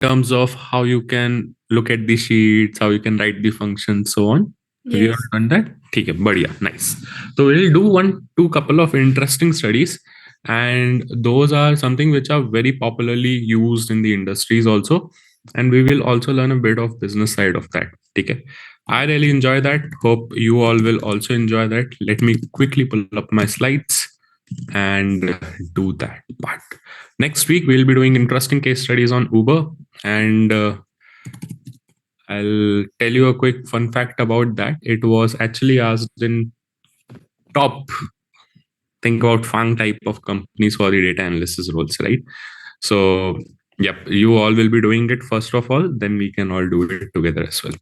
terms of how you can look at the sheets, how you can write the functions, so on? We have Yes. done that. ठीक है, बढ़िया, nice. So we'll do two couple of interesting studies, and those are something which are very popularly used in the industries also, and we will also learn a bit of business side of that. ठीक है. I really enjoy that. Hope you all will also enjoy that. Let me quickly pull up my slides and do that part. Next week, we'll be doing interesting case studies on Uber, and I'll tell you a quick fun fact about that. It was actually asked in top, think about FANG type of companies for the data analysis roles, right? So, yep, you all will be doing it first of all, then we can all do it together as well.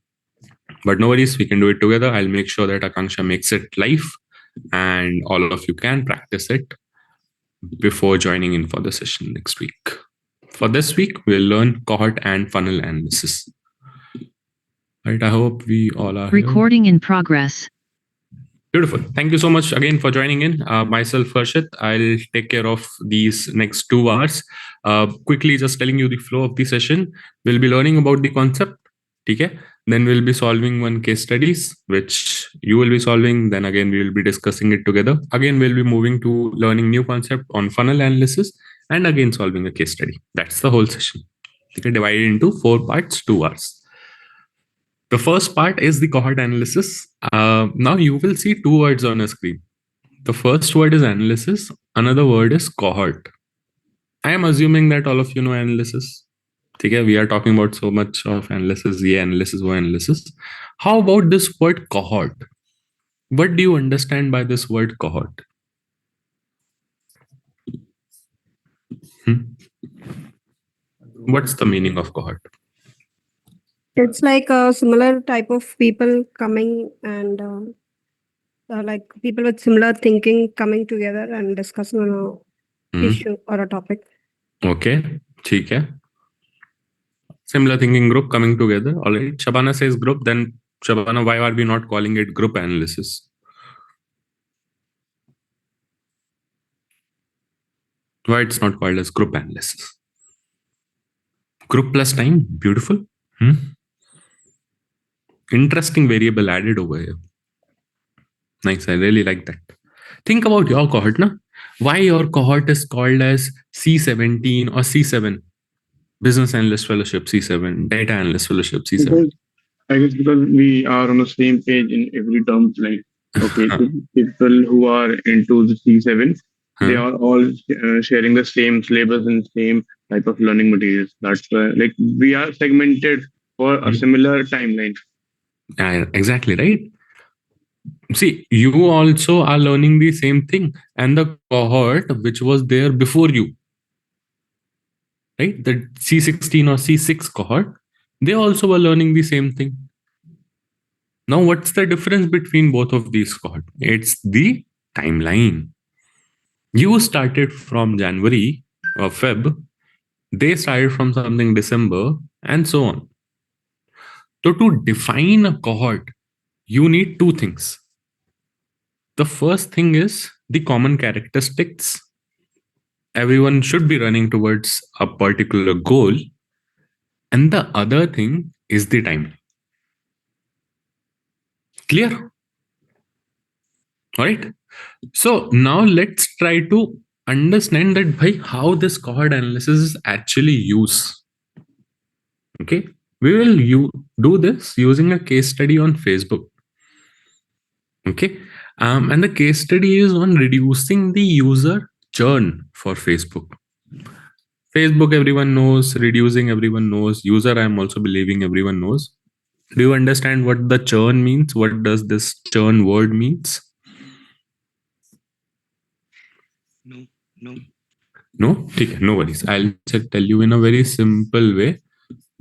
But no worries, we can do it together. I'll make sure that Akanksha makes it live and all of you can practice it before joining in for the session next week. For this week, we'll learn cohort and funnel analysis. Right, I hope we all are recording in progress. Beautiful. Thank you so much again for joining in. Myself, Harshit, I'll take care of these next 2 hours. Quickly, just telling you the flow of the session. We'll be learning about the concept. Okay? Then we'll be solving one case studies, which you will be solving. Then again, we will be discussing it together. Again, we'll be moving to learning new concept on funnel analysis and again solving a case study. That's the whole session. Okay, divided into 4 parts, 2 hours. The first part is the cohort analysis. Now you will see 2 words on a screen. The first word is analysis. Another word is cohort. I am assuming that all of you know analysis. Okay, we are talking about so much of analysis, yeah, analysis, or analysis. How about this word cohort? What do you understand by this word cohort? What's the meaning of cohort? It's like a similar type of people coming and like people with similar thinking coming together and discussing on a issue or a topic. Okay, ठीक है. Similar thinking group coming together. All right. Shabana says group. Then Shabana, why are we not calling it group analysis? Why it's not called as group analysis? Group plus time. Beautiful. Interesting variable added over here. Nice. I really like that. Think about your cohort, na? Why your cohort is called as C17 or C7? Business Analyst Fellowship C7, Data Analyst Fellowship C7. I guess because we are on the same page in every term. Like, okay, people who are into the C7, they are all sharing the same syllabus and same type of learning materials. That's why, like, we are segmented for a similar timeline. Exactly, right? See, you also are learning the same thing, and the cohort which was there before you, right? The C16 or C6 cohort, they also were learning the same thing. Now, what's the difference between both of these cohorts? It's the timeline. You started from January or Feb, they started from something December, and so on. So, to define a cohort, you need 2 things. The first thing is the common characteristics. Everyone should be running towards a particular goal. And the other thing is the time. Clear? All right. So now let's try to understand that how this cohort analysis is actually used. Okay. We will do this using a case study on Facebook. Okay. And the case study is on reducing the user churn for Facebook. Facebook, everyone knows. Reducing, everyone knows. User, I'm also believing everyone knows. Do you understand what the churn means? What does this churn word means? No. No? Okay, no worries. I'll just tell you in a very simple way.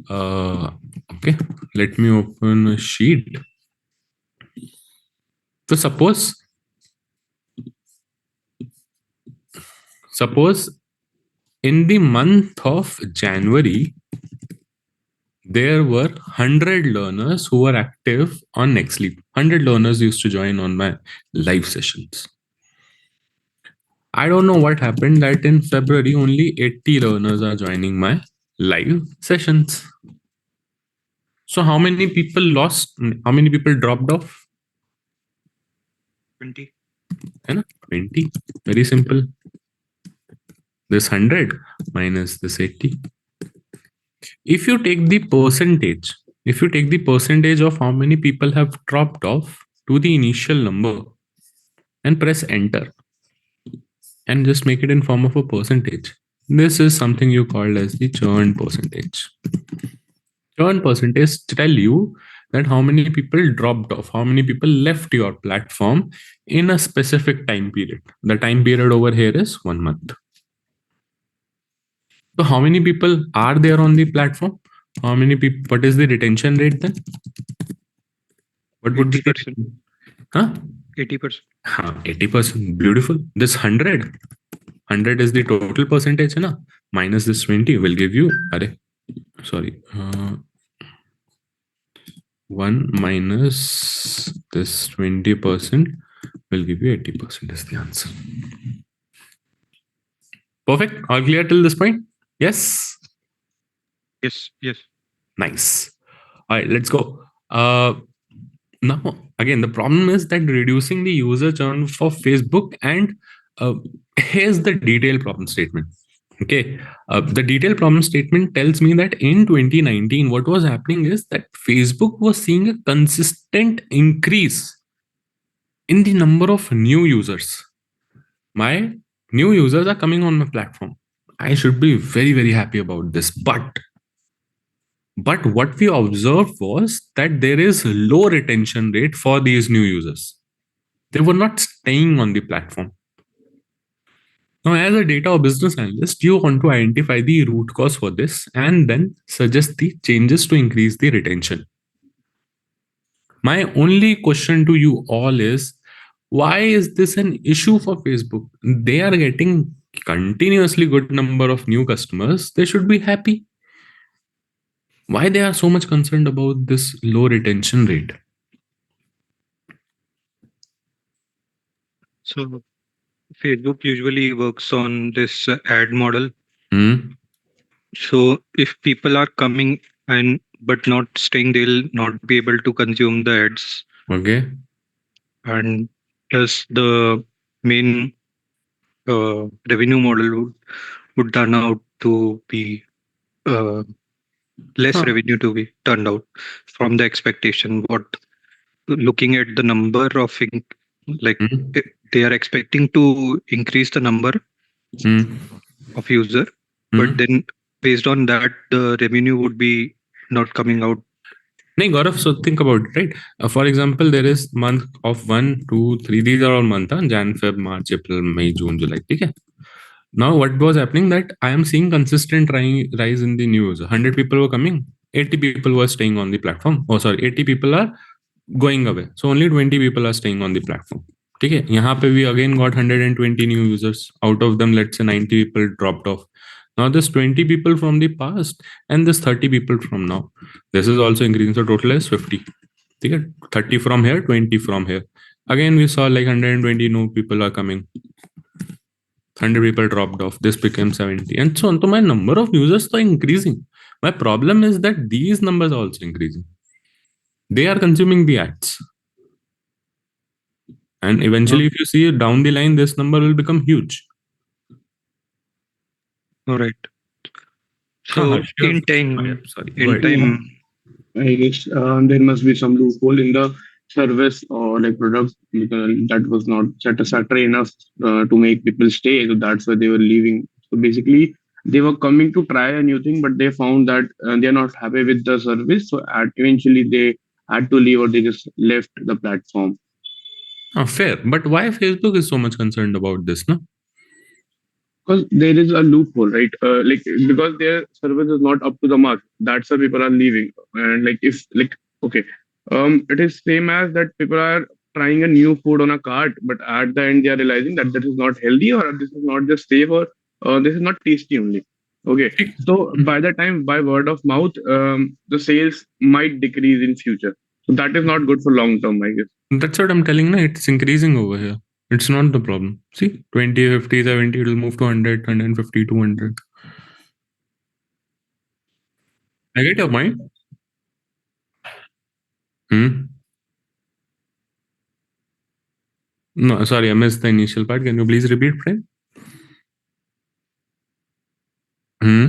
Okay, let me open a sheet. So suppose in the month of January, there were 100 learners who were active on Nextleap. 100 learners used to join on my live sessions. I don't know what happened that in February, only 80 learners are joining my live sessions. So how many people lost? How many people dropped off? 20. 20. Very simple. This 100 minus this 80. If you take the percentage, of how many people have dropped off to the initial number and press enter and just make it in form of a percentage, this is something you call as the churn percentage. Churn percentage tell you that how many people dropped off, how many people left your platform in a specific time period. The time period over here is 1 month. So how many people are there on the platform? How many people? What is the retention rate then? What would be the 80%. huh? 80%. 80%. Beautiful. This 100 is the total percentage, na? Minus this 20 will give you. Sorry. 1 minus this 20% will give you 80% is the answer. Perfect. All clear till this point? Yes. Yes. Yes. Nice. All right, let's go. Now, again, the problem is that reducing the user churn for Facebook, and here's the detailed problem statement. Okay, the detailed problem statement tells me that in 2019, what was happening is that Facebook was seeing a consistent increase in the number of new users. My new users are coming on my platform. I should be very, very happy about this. But what we observed was that there is low retention rate for these new users. They were not staying on the platform. Now, as a data or business analyst, you want to identify the root cause for this and then suggest the changes to increase the retention. My only question to you all is, why is this an issue for Facebook? They are getting continuously good number of new customers. They should be happy. Why they are so much concerned about this low retention rate? So Facebook usually works on this ad model. So if people are coming and but not staying, they'll not be able to consume the ads. Okay. And plus the main revenue model would turn out to be less revenue to be turned out from the expectation. What looking at the number of like they are expecting to increase the number of user, but then based on that the revenue would be not coming out. No, Gaurav, so think about it, right? For example, there is month of 1, 2, 3. These are all months, Jan, Feb, March, April, May, June, July. Okay. Now, what was happening that I am seeing consistent rise in the news. 100 people were coming, 80 people were staying on the platform. Oh, sorry, 80 people are going away. So only 20 people are staying on the platform. Okay. यहाँ पे we again got 120 new users. Out of them, let's say 90 people dropped off. Now this 20 people from the past and this 30 people from now. This is also increasing. So total is 50. Okay? 30 from here, 20 from here. Again, we saw like 120 new people are coming. 100 people dropped off. This became 70. And so on. So my number of users are increasing. My problem is that these numbers are also increasing. They are consuming the ads. And eventually, if you see down the line, this number will become huge. All right. So in time, I guess there must be some loophole in the service or like product that was not satisfactory enough to make people stay. So that's why they were leaving. So basically, they were coming to try a new thing, but they found that they're not happy with the service. So eventually, they had to leave or they just left the platform. Fair. But why Facebook is so much concerned about this, no? Because there is a loophole, right? Like because their service is not up to the mark. That's why people are leaving. And like if like okay, it is same as that people are trying a new food on a cart, but at the end they are realizing that this is not healthy or this is not just safe or this is not tasty only. Okay, so by the time by word of mouth, the sales might decrease in future. So that is not good for long term, I guess. That's what I'm telling you. It's increasing over here. It's not the problem. See, 20, 50, 70, it will move to 100, 150, 200. I get your point. Hmm. No, sorry, I missed the initial part. Can you please repeat, friend? Hmm.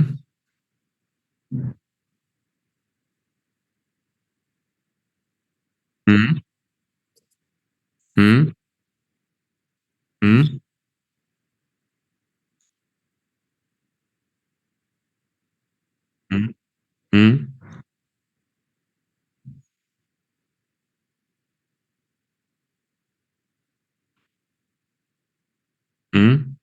Hmm. Hmm. Hmm. Hmm. Hmm. Hmm.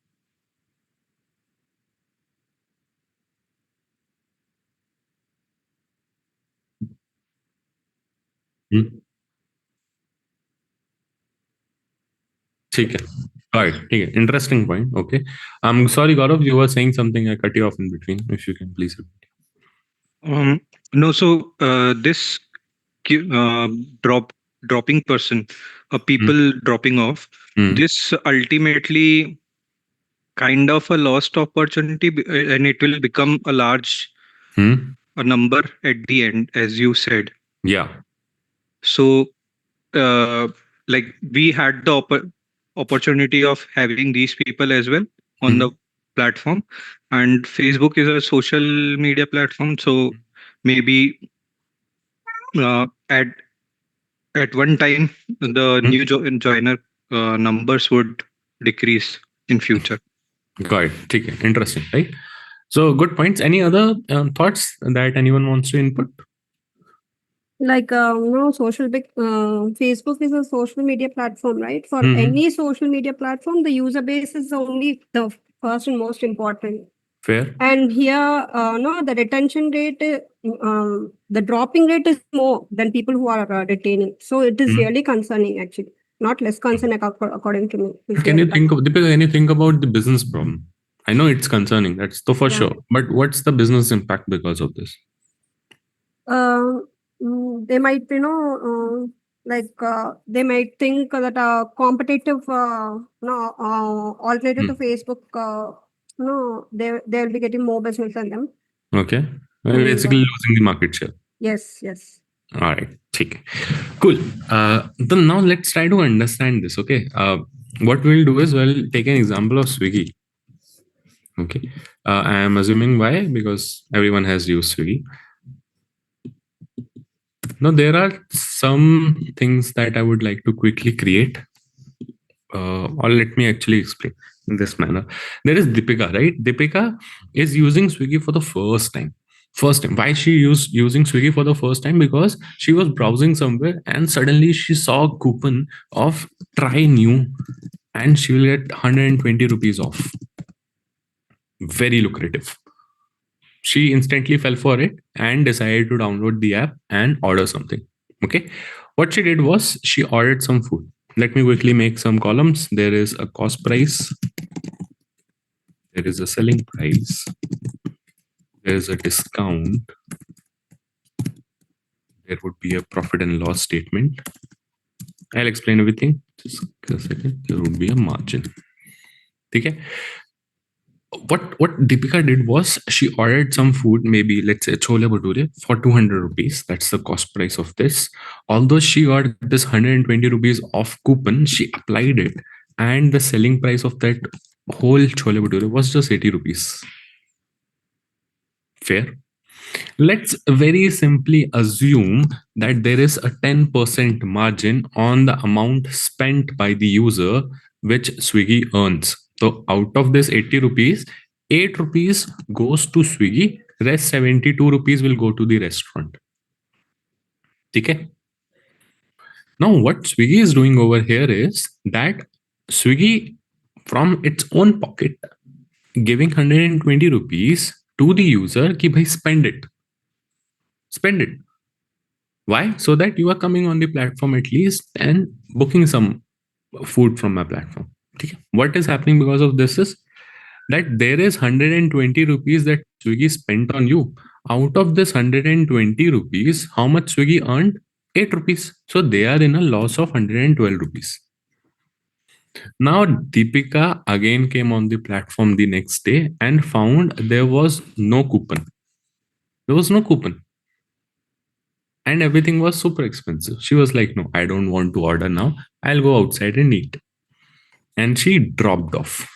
Hmm. ठीक है. All right. ठीक है. Interesting point. Okay. I'm sorry, Gaurav, you were saying something. I cut you off in between. If you can please repeat. No, so this ki- uh, dropping person, Hmm. people dropping off, Hmm. this ultimately kind of a lost opportunity, and it will become a large Hmm. a number at the end, as you said. Yeah. So, uh, like we had the opportunity of having these people as well on Hmm. the platform, and Facebook is a social media platform, so maybe uh, at one time the Hmm. new joiner numbers would decrease in future. Got it. ठीक है. Interesting, right? So good points. Any other thoughts that anyone wants to input? Like social big Facebook is a social media platform, right? For Hmm. any social media platform, the user base is only the first and most important. Fair. And here, no, the retention rate, the dropping rate is more than people who are retaining. So it is Hmm. really concerning, actually. Not less concerning, according to me. It's Can you really think of Deepika, can you think about the business problem? I know it's concerning, that's so for yeah. sure. But what's the business impact because of this? They might, they might think that a competitive, no, alternative Hmm. to Facebook, no, they'll be getting more business than them. Okay. And Basically losing the market share. yes, yes. All right. ठीक है. Cool. Then now let's try to understand this. Okay. What we'll do is we'll take an example of Swiggy. Okay. I am assuming why? Because everyone has used Swiggy. Now there are some things that I would like to quickly create, or let me actually explain in this manner. There is Deepika, right? Deepika is using Swiggy for the first time. First time. Why she using Swiggy for the first time? Because she was browsing somewhere and suddenly she saw a coupon of try new and she will get 120 rupees off. Very lucrative. She instantly fell for it and decided to download the app and order something. Okay. What she did was she ordered some food. Let me quickly make some columns. There is a cost price, there is a selling price, there is a discount, there would be a profit and loss statement. I'll explain everything. Just a second. There would be a margin. Okay. What Deepika did was she ordered some food, maybe let's say chole bhature for 200 rupees. That's the cost price of this. Although she got this 120 rupees off coupon, she applied it, and the selling price of that whole chole bhature was just 80 rupees. Fair. Let's very simply assume that there is a 10% margin on the amount spent by the user, which Swiggy earns. So out of this 80 rupees, 8 rupees goes to Swiggy, rest 72 rupees will go to the restaurant. Okay? Now, what Swiggy is doing over here is that Swiggy, from its own pocket, giving 120 rupees to the user, ki bhai spend it. Spend it. Why? So that you are coming on the platform at least and booking some food from my platform. Okay. What is happening because of this is that there is 120 rupees that Swiggy spent on you. Out of this 120 rupees, how much Swiggy earned? 8 rupees. So they are in a loss of 112 rupees. Now, Deepika again came on the platform the next day and found there was no coupon. There was no coupon. and everything was super expensive. She was like, no, I don't want to order now. I'll go outside and eat. And she dropped off.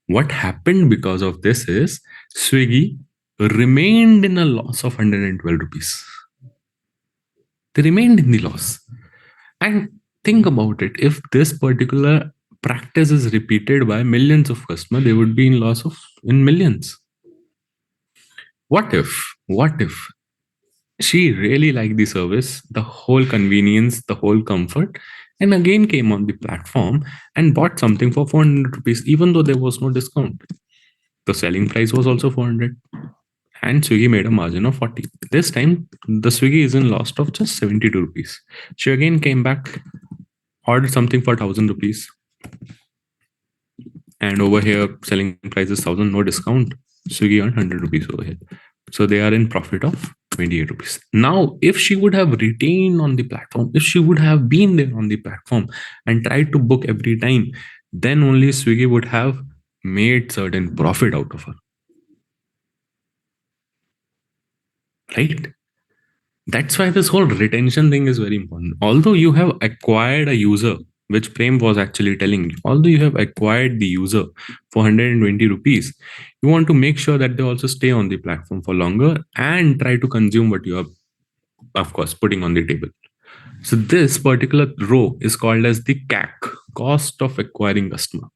What happened because of this is Swiggy remained in a loss of 112 rupees. They remained in the loss. And think about it, if this particular practice is repeated by millions of customers, they would be in loss of in millions. What if she really liked the service, the whole convenience, the whole comfort, and again came on the platform and bought something for 400 rupees, even though there was no discount. The selling price was also 400, and Swiggy made a margin of 40. This time, the Swiggy is in loss of just 72 rupees. She again came back, ordered something for 1000 rupees, and over here, selling price is 1000, no discount. Swiggy earned 100 rupees over here. So they are in profit of 28 rupees. Now, if she would have retained on the platform, if she would have been there on the platform and tried to book every time, then only Swiggy would have made certain profit out of her. Right? That's why this whole retention thing is very important. Although you have acquired a user, which Prem was actually telling you, although you have acquired the user for 120 rupees, you want to make sure that they also stay on the platform for longer and try to consume what you are, of course, putting on the table. So this particular row is called as the CAC, cost of acquiring customer.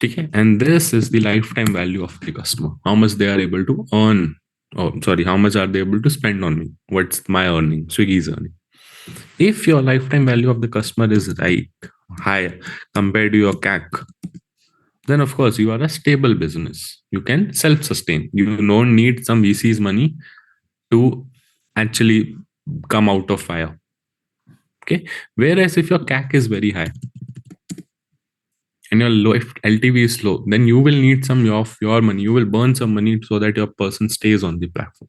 Okay? And this is the lifetime value of the customer, how much they are able to earn. Oh, sorry, how much are they able to spend on me? What's my earning? Swiggy's earning. If your lifetime value of the customer is right, higher compared to your CAC, then of course you are a stable business. You can self-sustain. You don't need some VC's money to actually come out of fire. Okay. Whereas if your CAC is very high and your low, if LTV is low, then you will need some of your money. You will burn some money so that your person stays on the platform.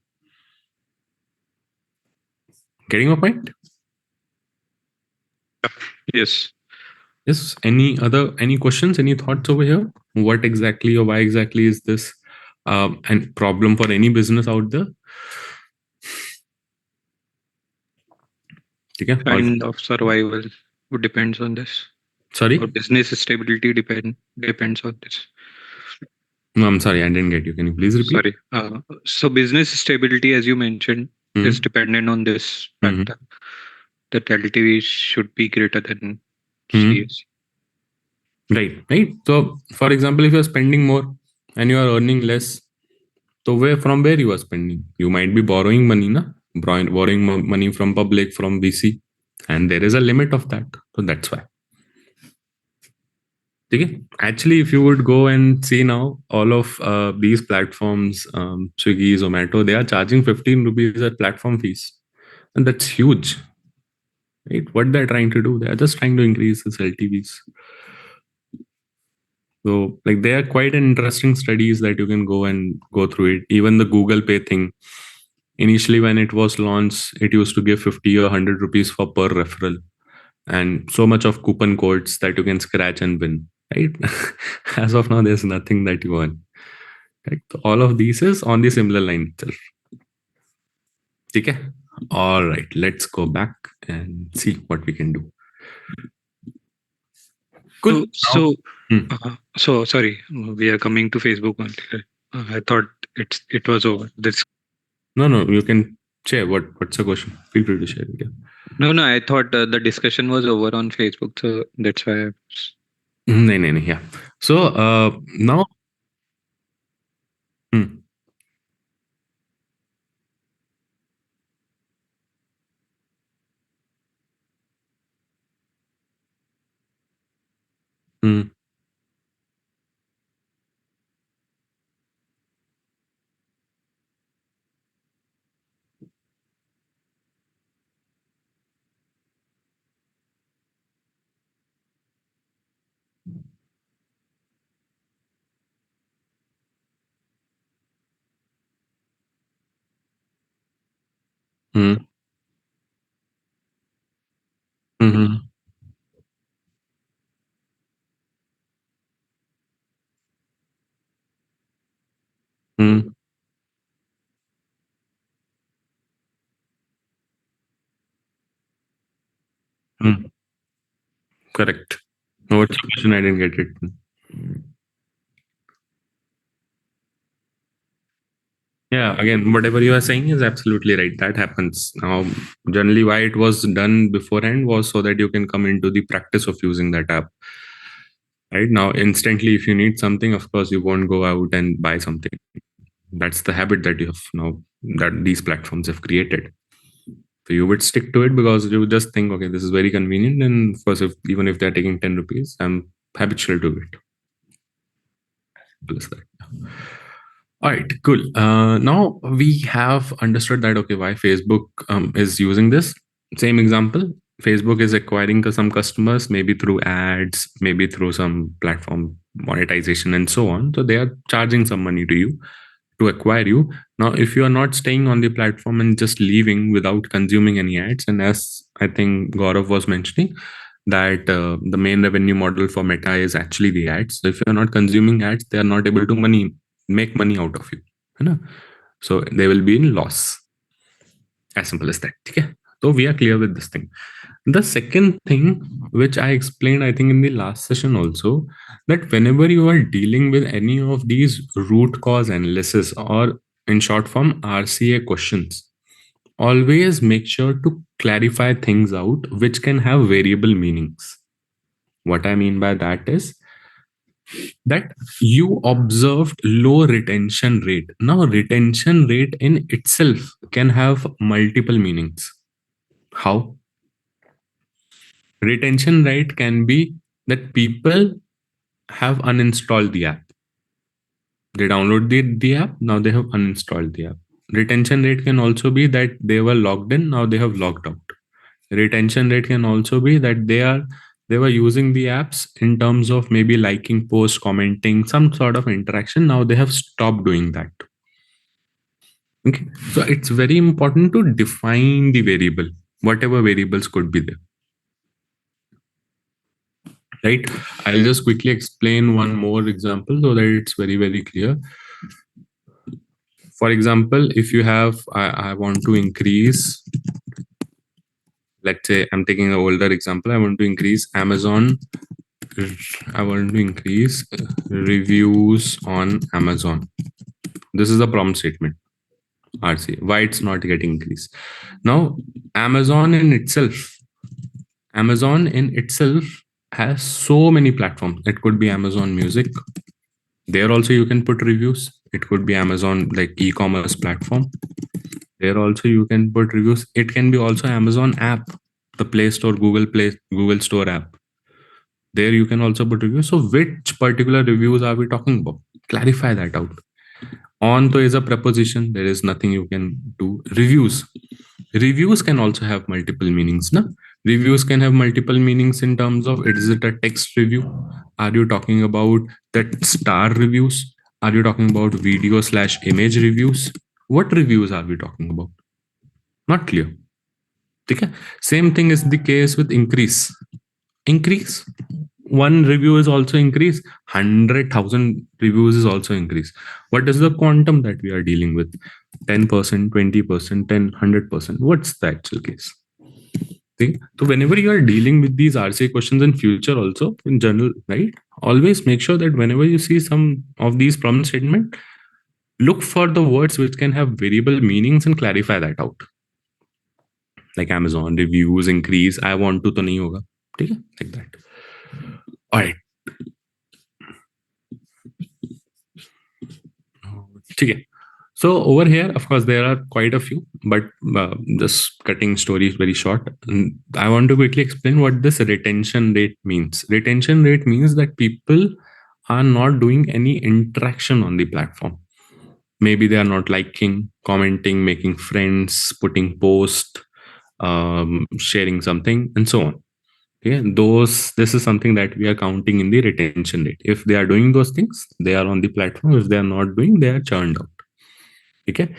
Getting my point? Yes. Yes. Any questions? Any thoughts over here? What exactly or why exactly is this and problem for any business out there? Okay. Kind of survival depends on this. Sorry. Or business stability depends on this. No, I'm sorry, I didn't get you. Can you please repeat? Sorry. So business stability, as you mentioned, is Mhm. dependent on this Mhm. factor. That LTV should be greater than Mhm. CS. Right. So, for example, if you're spending more and you are earning less, so from where you are spending? You might be borrowing money, na? Borrowing money from public, from VC, and there is a limit of that. So that's why. Okay. Actually, if you would go and see now, all of these platforms, Swiggy, Zomato, they are charging 15 rupees at platform fees. And that's huge. Right? What they're trying to do, they're just trying to increase this LTVs. So, like, they are quite interesting studies that you can go and go through it. Even the Google Pay thing, initially when it was launched, it used to give 50 or 100 rupees for per referral, and so much of coupon codes that you can scratch and win. Right? As of now, there's nothing that you earn. Right? So all of these is on the similar line itself. Okay. All right. Let's go back and see what we can do. Cool. So, Hmm. so sorry, we are coming to Facebook only. Right? I thought it was over. This No. You can share. What's the question? Feel free to share it. Yeah. no. I thought the discussion was over on Facebook, so that's why. No. Yeah. So now. Hmm. Hmm. Hmm. Hmm. Hmm. Correct. No, what's the question? I didn't get it. Yeah, again, whatever you are saying is absolutely right. That happens. Now, generally, why it was done beforehand was so that you can come into the practice of using that app. Right now, instantly, if you need something, of course, you won't go out and buy something. That's the habit that you have now, that these platforms have created. So you would stick to it because you would just think, okay, this is very convenient. And of course, even if they're taking 10 rupees, I'm habitual to it. Simple as that. All right, cool. Now we have understood that, okay, why Facebook is using this. Same example, Facebook is acquiring some customers, maybe through ads, maybe through some platform monetization and so on. So they are charging some money to you to acquire you. Now, if you are not staying on the platform and just leaving without consuming any ads, and as I think Gaurav was mentioning, that the main revenue model for Meta is actually the ads. So if you're not consuming ads, they are not able to make money out of you. Right? So they will be in loss. As simple as that. Okay? So we are clear with this thing. The second thing, which I explained, I think in the last session also, that whenever you are dealing with any of these root cause analysis, or in short form, RCA questions, always make sure to clarify things out which can have variable meanings. What I mean by that is that you observed low retention rate. Now, retention rate in itself can have multiple meanings. How? Retention rate can be that people have uninstalled the app. They download the app, now they have uninstalled the app. Retention rate can also be that they were logged in, now they have logged out. Retention rate can also be that they were using the apps in terms of maybe liking posts, commenting, some sort of interaction. Now they have stopped doing that. Okay, so it's very important to define the variable, whatever variables could be there. Right, I'll just quickly explain one more example so that it's very clear. For example, if you have I want to increase, let's say I'm taking an older example, I want to increase Amazon, I want to increase reviews on Amazon. This is the prompt statement, RC. Why it's not getting increased? Now, Amazon in itself has so many platforms. It could be Amazon Music. There also you can put reviews. It could be Amazon like e-commerce platform. There also you can put reviews. It can be also Amazon app, the Play Store, Google Store app. There you can also put reviews. So which particular reviews are we talking about? Clarify that out. On to is a preposition. There is nothing you can do. Reviews can also have multiple meanings. No? Reviews can have multiple meanings in terms of, is it a text review? Are you talking about that star reviews? Are you talking about video/image reviews? What reviews are we talking about? Not clear. Okay. Same thing is the case with increase. One review is also increase. 100,000 reviews is also increase. What is the quantum that we are dealing with? 10%, 20%, 10, 100%. What's the actual case? Okay. So whenever you are dealing with these RCA questions in future also, in general, right? Always make sure that whenever you see some of these problem statement, look for the words which can have variable meanings and clarify that out. Like Amazon, reviews, increase, I want to nahi hoga. Okay? Like that. All right. Okay. So over here, of course, there are quite a few, but just cutting stories very short. I want to quickly explain what this retention rate means. Retention rate means that people are not doing any interaction on the platform. Maybe they are not liking, commenting, making friends, putting posts, sharing something, and so on. Okay, this is something that we are counting in the retention rate. If they are doing those things, they are on the platform. If they are not doing, they are churned out. Okay.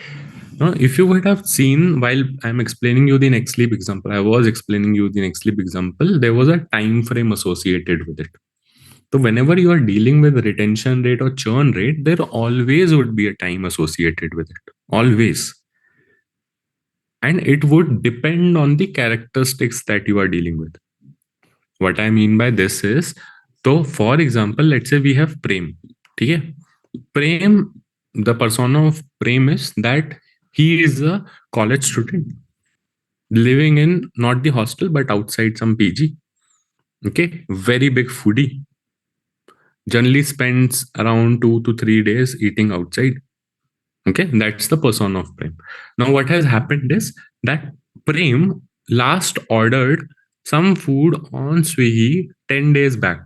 Now, if you would have seen while I'm explaining you the next sleep example, I was explaining you the next sleep example, there was a time frame associated with it. So whenever you are dealing with retention rate or churn rate, there always would be a time associated with it. Always. And it would depend on the characteristics that you are dealing with. What I mean by this is, so for example, let's say we have Prem. Okay? Prem, the persona of Prem is that he is a college student living in not the hostel but outside some PG. Okay, very big foodie. Generally spends around 2 to 3 days eating outside. Okay, that's the persona of Prem. Now, what has happened is that Prem last ordered some food on Swiggy 10 days back.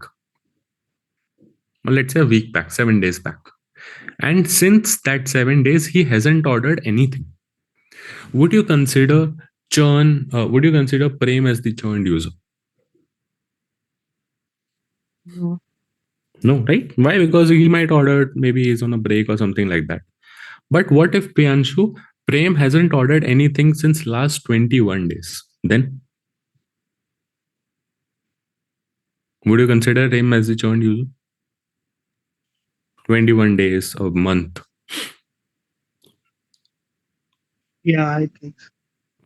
Or let's say a week back, 7 days back. And since that 7 days, he hasn't ordered anything. Would you consider would you consider Prem as the churned user? No. No, right? Why? Because he might order, maybe he's on a break or something like that. But what if Priyanshu, Prem hasn't ordered anything since last 21 days? Then would you consider him as the churned user? 21 days, a month. Yeah, I think so.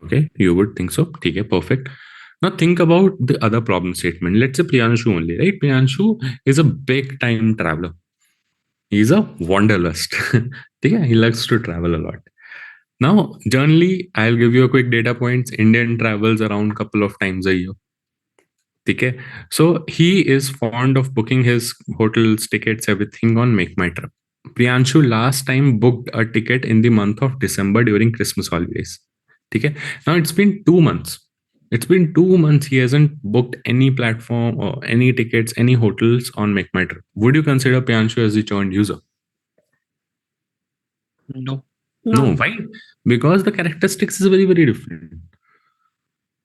Okay, you would think so. Okay, perfect. Now think about the other problem statement. Let's say Priyanshu only, right? Priyanshu is a big time traveler. He's a wanderlust. Okay, he likes to travel a lot. Now, generally, I'll give you a quick data points. Indian travels around couple of times a year. Okay, so he is fond of booking his hotels, tickets, everything on Make My Trip. Priyanshu last time booked a ticket in the month of December during Christmas holidays. Okay, now it's been 2 months. It's been 2 months. He hasn't booked any platform or any tickets, any hotels on Make My Trip. Would you consider Priyanshu as a churned user? No. No, why? Because the characteristics is very, very different.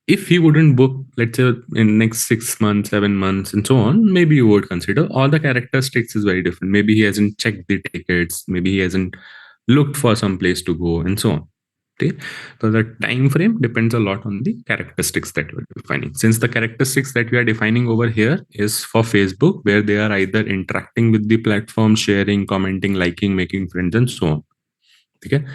If he wouldn't book, let's say in next 6 months, 7 months, and so on, maybe you would consider. All the characteristics is very different. Maybe he hasn't checked the tickets. Maybe he hasn't looked for some place to go, and so on. Okay, so the time frame depends a lot on the characteristics that we're defining. Since the characteristics that we are defining over here is for Facebook, where they are either interacting with the platform, sharing, commenting, liking, making friends, and so on. Okay.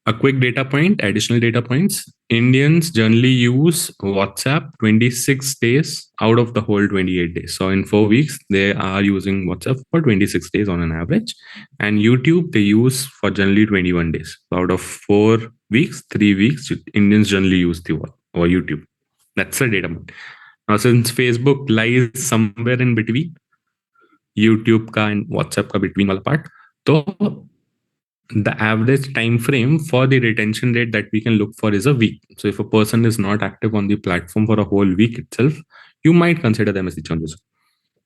A quick data point, additional data points. Indians generally use WhatsApp 26 days out of the whole 28 days. So in 4 weeks, they are using WhatsApp for 26 days on an average. And YouTube, they use for generally 21 days. So out of 4 weeks, 3 weeks, Indians generally use the or YouTube. That's the data point. Now, since Facebook lies somewhere in between, YouTube ka and WhatsApp ka between wala part, so the average time frame for the retention rate that we can look for is a week. So if a person is not active on the platform for a whole week itself, you might consider them as the churn user.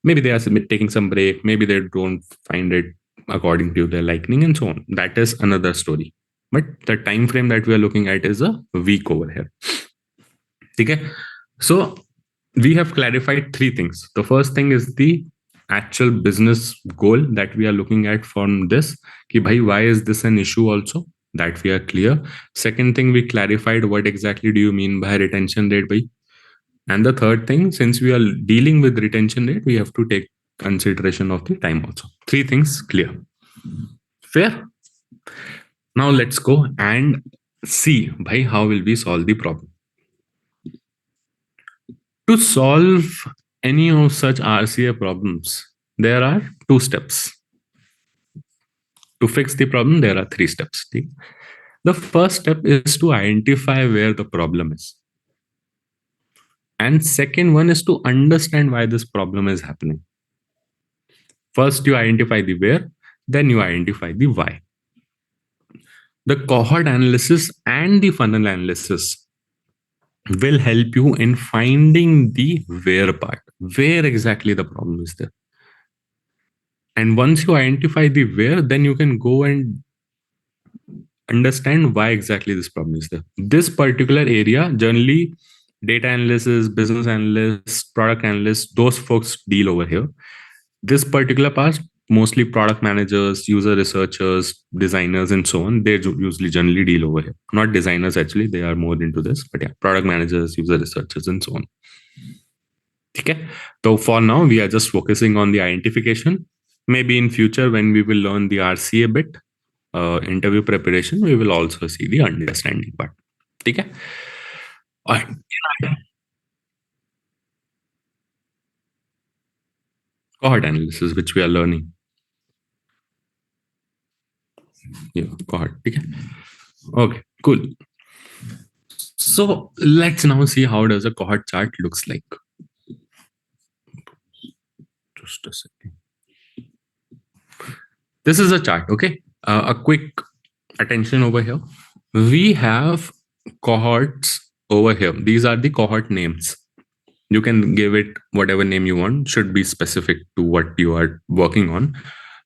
Maybe they are taking some break, maybe they don't find it according to their liking, and so on. That is another story. But the time frame that we are looking at is a week over here. Okay, so we have clarified 3 things. The first thing is the actual business goal that we are looking at from this. Ki bhai, why is this an issue also? That we are clear. Second thing, we clarified what exactly do you mean by retention rate, bhai? And the third thing, since we are dealing with retention rate, we have to take consideration of the time also. 3 things clear. Fair? Now let's go and see, bhai, how will we solve the problem? To solve any of such RCA problems, there are 2 steps. To fix the problem, there are 3 steps. The first step is to identify where the problem is. And second one is to understand why this problem is happening. First, you identify the where, then you identify the why. The cohort analysis and the funnel analysis will help you in finding the where part, where exactly the problem is there. And once you identify the where, then you can go and understand why exactly this problem is there. This particular area, generally, data analysts, business analysts, product analysts, those folks deal over here. This particular part, mostly product managers, user researchers, designers, and so on, they usually generally deal over here. Not designers, actually, they are more into this, but yeah, product managers, user researchers, and so on. Okay. So for now, we are just focusing on the identification. Maybe in future, when we will learn the RCA bit, interview preparation, we will also see the understanding part. Okay. All right. cohort analysis which we are learning. Yeah, cohort. Okay, cool. So let's now see how does a cohort chart looks like. Just a second. This is a chart, okay? A quick attention over here. We have cohorts over here. These are the cohort names. You can give it whatever name you want, should be specific to what you are working on.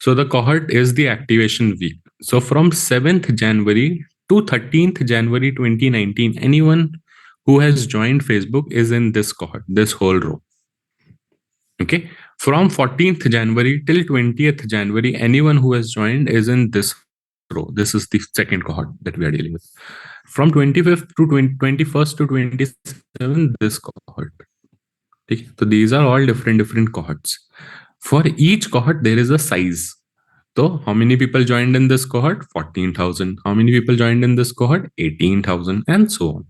So the cohort is the activation week. So from 7th January to 13th January 2019, anyone who has joined Facebook is in this cohort, this whole row. Okay. From 14th January till 20th January, anyone who has joined is in this row. This is the second cohort that we are dealing with. From 25th to 21st to 27th, this cohort. Okay. So these are all different cohorts. For each cohort, there is a size. So how many people joined in this cohort? 14,000. How many people joined in this cohort? 18,000, and so on.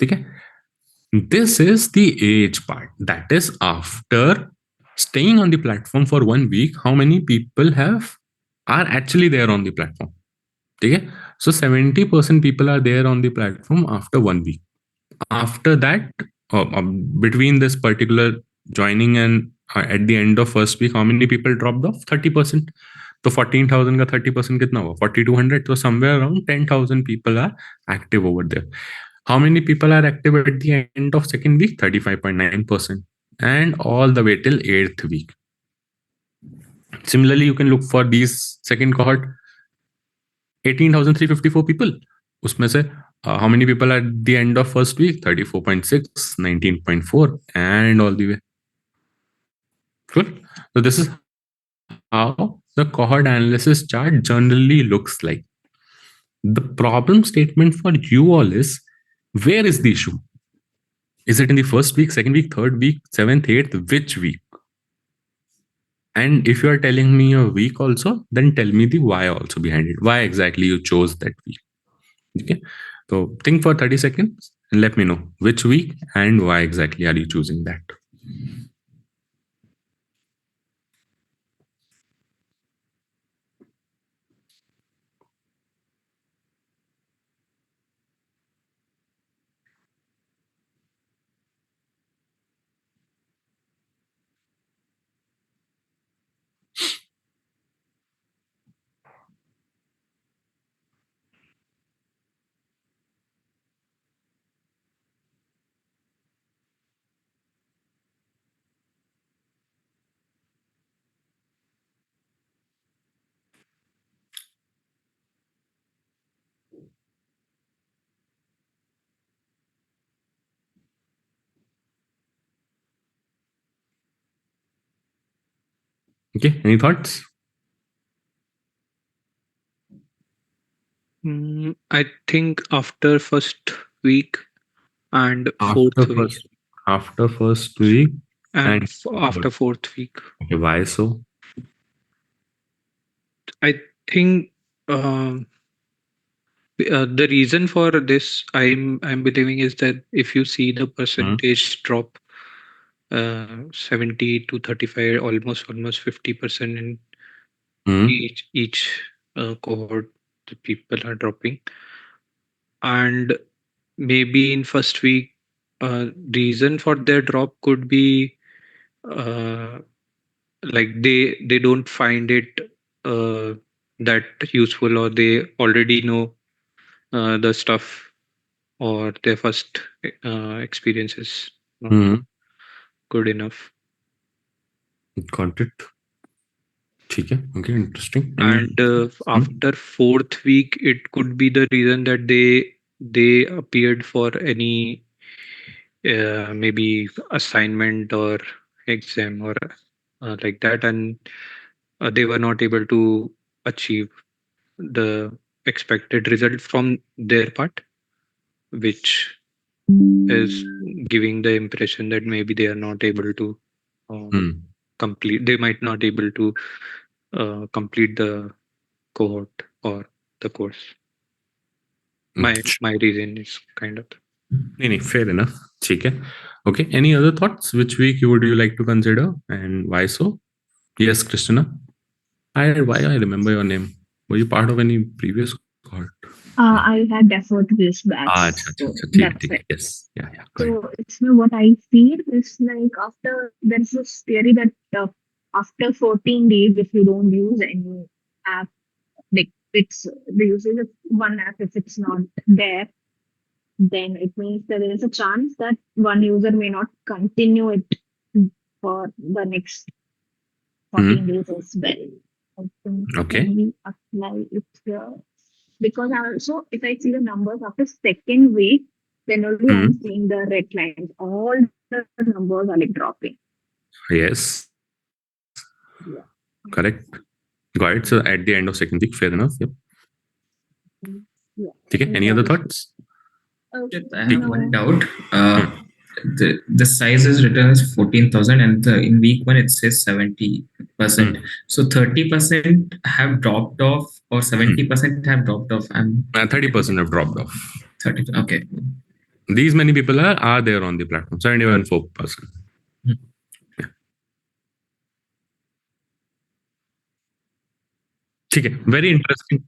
Okay. This is the age part. That is after staying on the platform for 1 week, how many people are actually there on the platform. Okay. So 70% people are there on the platform after 1 week. After that, between this particular joining and at the end of first week, how many people dropped off? 30%. So 14,000 का 30% कितना हुआ? 4,200. So somewhere around 10,000 people are active over there. How many people are active at the end of second week? 35.9%. And all the way till 8th week. Similarly, you can look for these second cohort, 18,354 people. उसमें से how many people at the end of first week? 34.6, 19.4, and all the way. Cool. So this is how the cohort analysis chart generally looks like. The problem statement for you all is, where is the issue? Is it in the first week, second week, third week, 7th, 8th, which week? And if you are telling me a week also, then tell me the why also behind it. Why exactly you chose that week? Okay. So think for 30 seconds and let me know which week and why exactly are you choosing that. Okay. Any thoughts? I think after first week and fourth week. After first week and after fourth week. Okay, why so? I think the reason for this I'm believing is that if you see the percentage drop 70 to 35, almost 50% in each cohort, the people are dropping. And maybe in first week, reason for their drop could be like they don't find it that useful, or they already know the stuff, or their first experience is not good enough. Got it. Okay, interesting. And after fourth week, it could be the reason that they appeared for any maybe assignment or exam or like that, and they were not able to achieve the expected result from their part, which is giving the impression that maybe they are not able to complete. They might not able to complete the cohort or the course. My reason is kind of. नहीं नहीं, fair enough. ठीक है. Okay. Any other thoughts? Which week would you like to consider and why so? Yes, Christina. Why I remember your name. Were you part of any previous cohort? I had deferred this batch, अच्छा अच्छा so अच्छा, ठीक that's ठीक. it. Yes. Yeah, go ahead. So it's what I feel is like after there's this theory that after 14 days, if you don't use any app, like it's the usage of one app, if it's not there, then it means that there is a chance that one user may not continue it for the next 14 days as well. I think Okay. when we apply it here, because I also, if I see the numbers after second week, then only I'm seeing the red lines. All the numbers are like dropping. Yes. Yeah. Correct. Got it. So at the end of second week, fair enough. Yep. Yeah. Okay. Any other thoughts? I have one doubt. The size is written as 14,000 and in week one it says 70%. So 30% have dropped off or 70% have dropped off. 30% have dropped off. 30. Okay. These many people are there on the platform. 74%. ठीक है. Very interesting.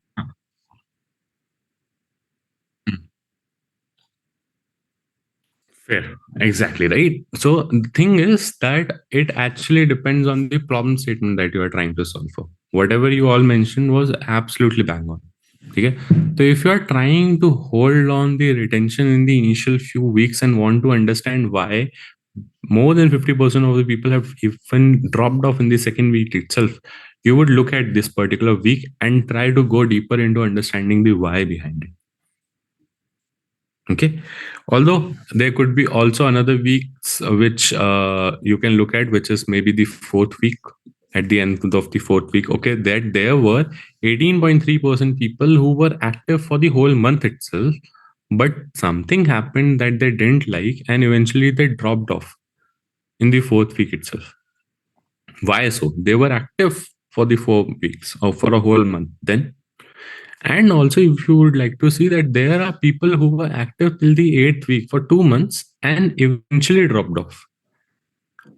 Fair. Exactly right. So the thing is that it actually depends on the problem statement that you are trying to solve for. Whatever you all mentioned was absolutely bang on. Okay. So if you are trying to hold on the retention in the initial few weeks and want to understand why more than 50% of the people have even dropped off in the second week itself, you would look at this particular week and try to go deeper into understanding the why behind it. Okay. Although there could be also another weeks which you can look at, which is maybe the fourth week. At the end of the fourth week, okay, that there were 18.3% people who were active for the whole month itself, but something happened that they didn't like and eventually they dropped off in the fourth week itself. Why so? They were active for the 4 weeks or for a whole month then. And also, if you would like to see that there are people who were active till the 8th week for 2 months and eventually dropped off.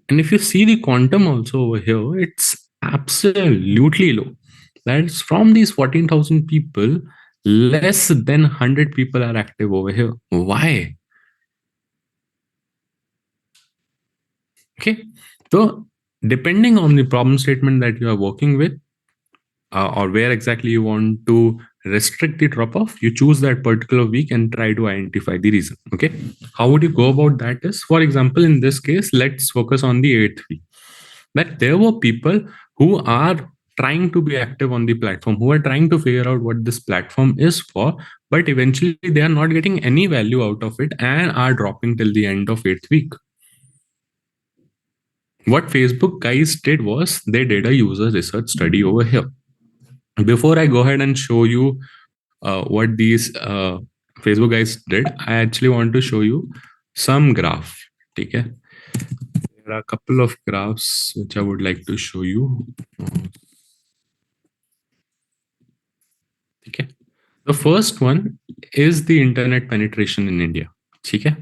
And if you see the quantum also over here, it's absolutely low. That's from these 14,000 people, less than 100 people are active over here. Why? Okay. So, depending on the problem statement that you are working with, or where exactly you want to restrict the drop off, you choose that particular week and try to identify the reason. Okay. How would you go about that? Is, for example, in this case, let's focus on the 8th week. That there were people who are trying to be active on the platform, who are trying to figure out what this platform is for, but eventually they are not getting any value out of it and are dropping till the end of 8th week. What Facebook guys did was they did a user research study over here. Before I go ahead and show you what these Facebook guys did, I actually want to show you some graph. Okay. There are a couple of graphs which I would like to show you. Okay. The first one is the internet penetration in India. Okay.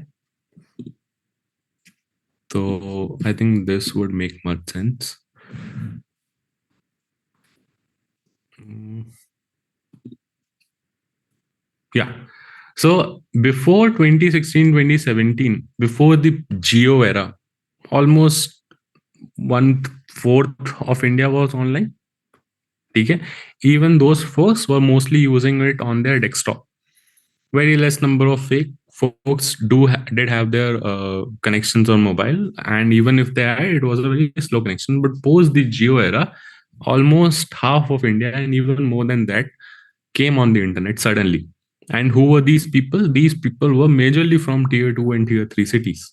So I think this would make much sense. Yeah. So before 2016, 2017, before the Geo era, almost 1/4 of India was online. Okay. Even those folks were mostly using it on their desktop. Very less number of fake folks did have their connections on mobile, and even if they had, it was a very slow connection. But post the Geo era, almost half of India and even more than that came on the internet suddenly. And who were these people? These people were majorly from tier 2 and tier 3 cities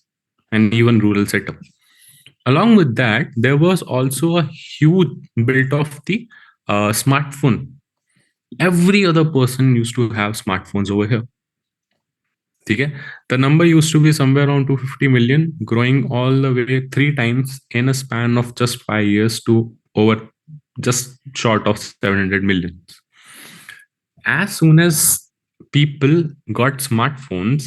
and even rural setup. Along with that, there was also a huge build of the smartphone. Every other person used to have smartphones over here. Okay? The number used to be somewhere around 250 million, growing all the way 3 times in a span of just 5 years to over just short of 700 million. As soon as people got smartphones,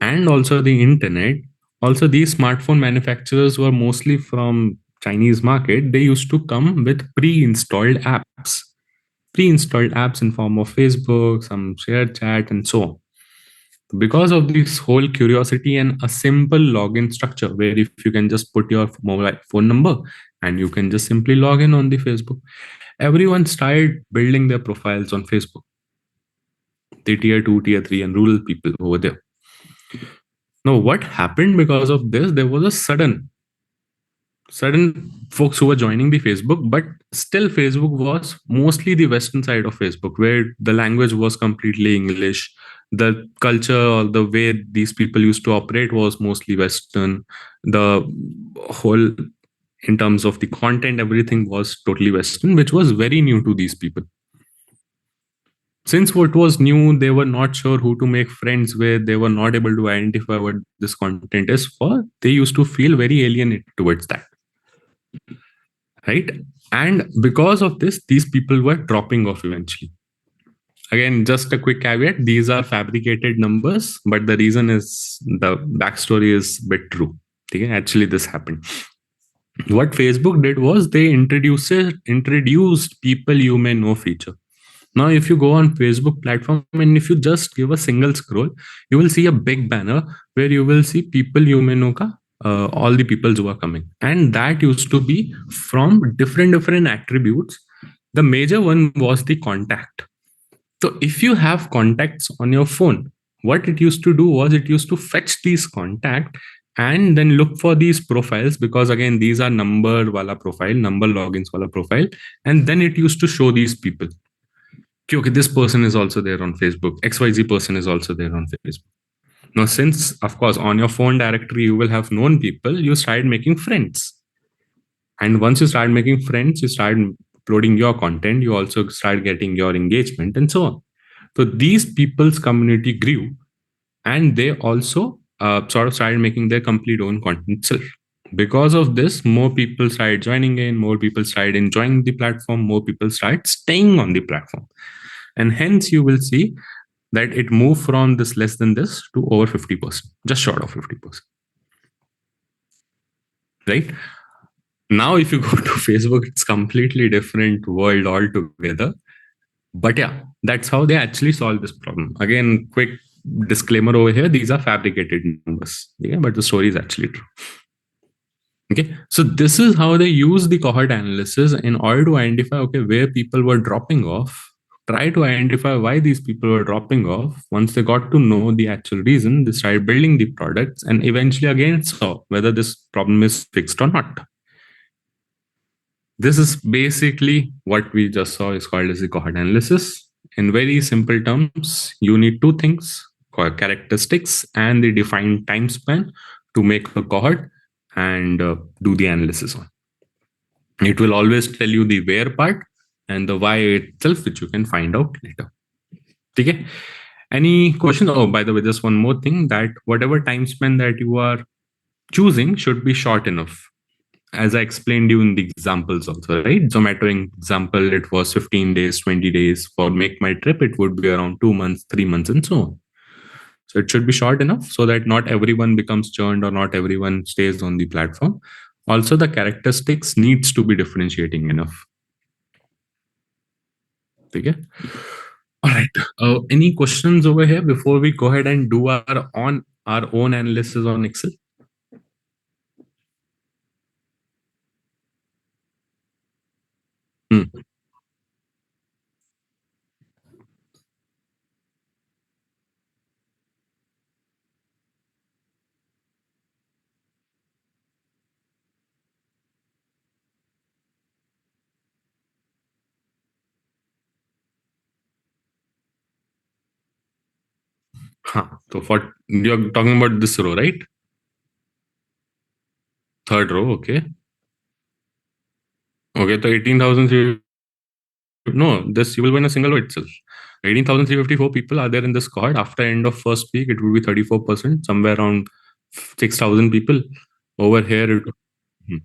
and also the internet. Also, these smartphone manufacturers were mostly from Chinese market. They used to come with pre-installed apps in form of Facebook, some shared chat, and so on. Because of this whole curiosity and a simple login structure, where if you can just put your mobile phone number and you can just simply log in on the Facebook, everyone started building their profiles on Facebook. The tier 2, tier 3, and rural people over there. Now, what happened because of this? There was a sudden folks who were joining the Facebook, but still Facebook was mostly the western side of Facebook, where the language was completely English. The culture or the way these people used to operate was mostly western. The whole, in terms of the content, everything was totally western, which was very new to these people. Since what was new, they were not sure who to make friends with. They were not able to identify what this content is for. They used to feel very alienated towards that, right? And because of this, these people were dropping off eventually. Again, just a quick caveat, these are fabricated numbers, but the reason is the backstory is a bit true. Okay? Actually, this happened. What Facebook did was they introduced people you may know feature. Now, if you go on Facebook platform and if you just give a single scroll, you will see a big banner where you will see people you may know ka, all the people who are coming. And that used to be from different attributes. The major one was the contact. So if you have contacts on your phone, what it used to do was it used to fetch these contact and then look for these profiles, because again, these are number wala profile, number logins wala profile. And then it used to show these people. Okay, this person is also there on Facebook. XYZ person is also there on Facebook. Now, since, of course, on your phone directory, you will have known people, you start making friends. And once you start making friends, you start uploading your content, you also start getting your engagement and so on. So these people's community grew, and they also sort of started making their complete own content itself. Because of this, more people started joining in, more people started enjoying the platform, more people started staying on the platform. And hence you will see that it moved from this less than this to over 50%, just short of 50%. Right? Now, if you go to Facebook, it's completely different world altogether. But yeah, that's how they actually solve this problem. Again, quick disclaimer over here, these are fabricated numbers. Yeah, but the story is actually true. Okay, so this is how they use the cohort analysis in order to identify, okay, where people were dropping off, try to identify why these people were dropping off. Once they got to know the actual reason, they started building the products and eventually again saw whether this problem is fixed or not. This is basically what we just saw is called as the cohort analysis. In very simple terms, you need two things, characteristics and the defined time span to make a cohort and do the analysis on. It will always tell you the where part and the why itself, which you can find out later. Okay. Any question? Oh, by the way, just one more thing, that whatever time span that you are choosing should be short enough. As I explained you in the examples also, right? Zomato example, it was 15 days, 20 days. For Make My Trip, it would be around 2 months, 3 months, and so on. So it should be short enough so that not everyone becomes churned or not everyone stays on the platform. Also, the characteristics needs to be differentiating enough. Okay. All right. Any questions over here before we go ahead and do our own analysis on Excel? Hmm. So for you're talking about this row, right? Third row, okay. Okay, so 18,000. No, this you will win a single row itself. 18,354 people are there in this cohort. After end of first week, it will be 34%, somewhere around 6,000 people. Over here, hmm.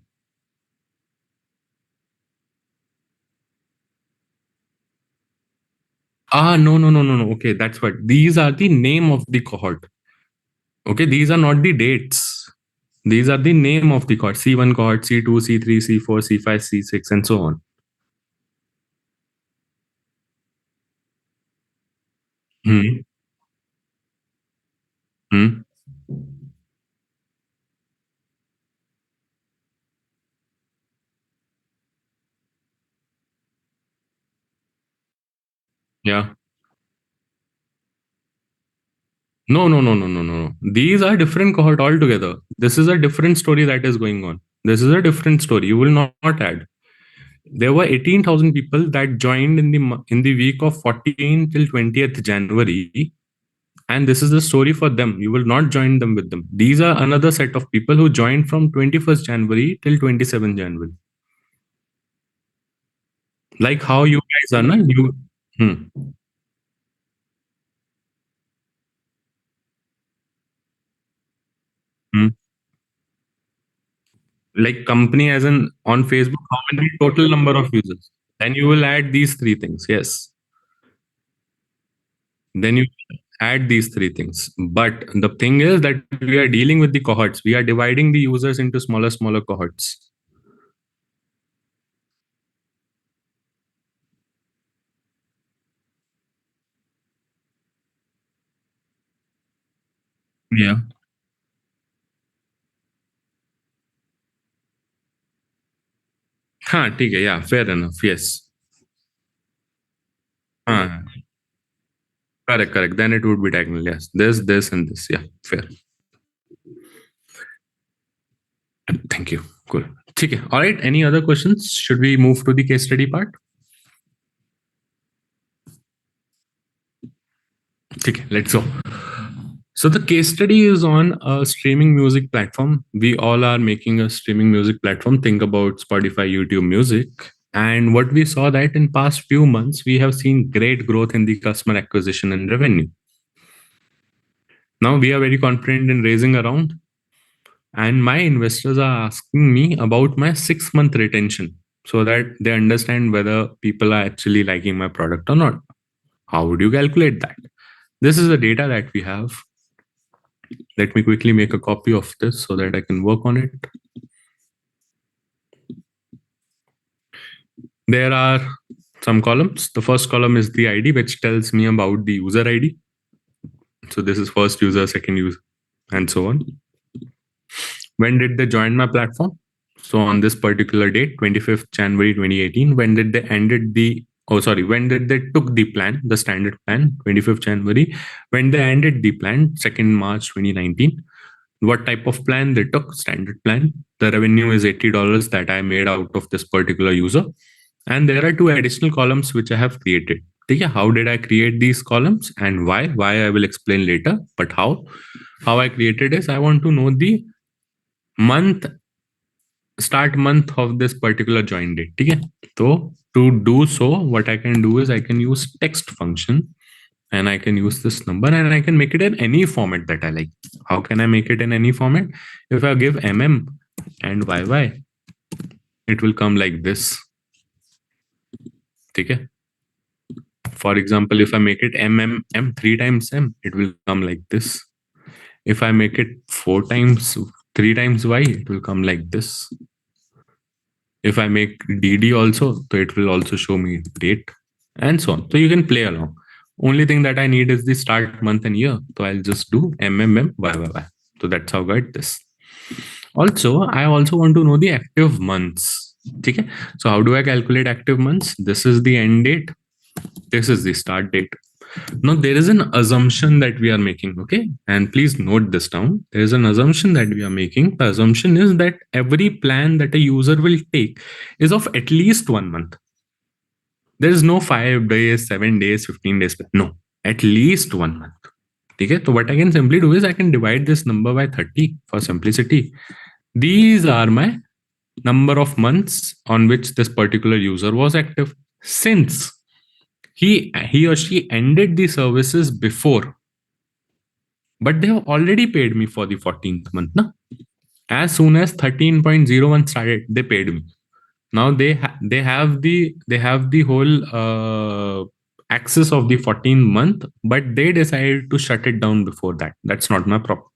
No. Okay, that's what. These are the name of the cohort. Okay, these are not the dates. These are the name of the cohort. C1 cohort, C2, C3, C4, C5, C6, and so on. Hmm. Hmm. Yeah. No, no, no, no, no, no, no. These are different cohort altogether. This is a different story that is going on. This is a different story. You will not add. There were 18,000 people that joined in the week of 14 till 20th January, and this is the story for them. You will not join them with them. These are another set of people who joined from 21st January till 27th January. Like how you guys are, na? You. Hmm. Hmm. Like company as in on Facebook, how many total number of users? Then you will add these three things. Yes. Then you add these three things. But the thing is that we are dealing with the cohorts. We are dividing the users into smaller cohorts. Yeah. हाँ ठीक है yeah fair enough yes हाँ correct then it would be diagonal yes this and this yeah fair thank you cool ठीक है all right any other questions should we move to the case study part ठीक है let's go so the case study is on a streaming music platform we all are making a streaming music platform think about Spotify YouTube Music and what we saw that in past few months we have seen great growth in the customer acquisition and revenue now we are very confident in raising around and my investors are asking me about my 6 month retention so that they understand whether people are actually liking my product or not. How would you calculate that? This is the data that we have. Let me quickly make a copy of this so that I can work on it. There are some columns. The first column is the ID, which tells me about the user ID. So this is first user, second user, and so on. When did they join my platform? So on this particular date, 25th January 2018, when did they ended the when did they took the plan, the standard plan, 25th January, when they ended the plan, 2nd March 2019, what type of plan they took, standard plan. The revenue is $80 that I made out of this particular user. And there are two additional columns which I have created. Okay, how did I create these columns and why? Why I will explain later, but how? How I created is I want to know the month start month of this particular join date. Okay? So to do so, what I can do is I can use text function and I can use this number and I can make it in any format that I like. How can I make it in any format? If I give mm and yy, it will come like this. Okay? For example, if I make it m 3 times m, it will come like this. If I make it 4 times 3 times y, it will come like this. If I make DD also, so it will also show me date and so on. So you can play along. Only thing that I need is the start month and year. So I'll just do MMM. So that's how I get this. Also, I also want to know the active months. Okay. So how do I calculate active months? This is the end date. This is the start date. Now, there is an assumption that we are making, okay? And please note this down. There is an assumption that we are making. The assumption is that every plan that a user will take is of at least 1 month. There is no 5 days, 7 days, 15 days. No, at least 1 month. Okay? So what I can simply do is I can divide this number by 30 for simplicity. These are my number of months on which this particular user was active. Since he or she ended the services before, but they have already paid me for the 14th month. Na? As soon as 13.01 started, they paid me. Now they have the whole access of the 14th month, but they decided to shut it down before that. That's not my problem.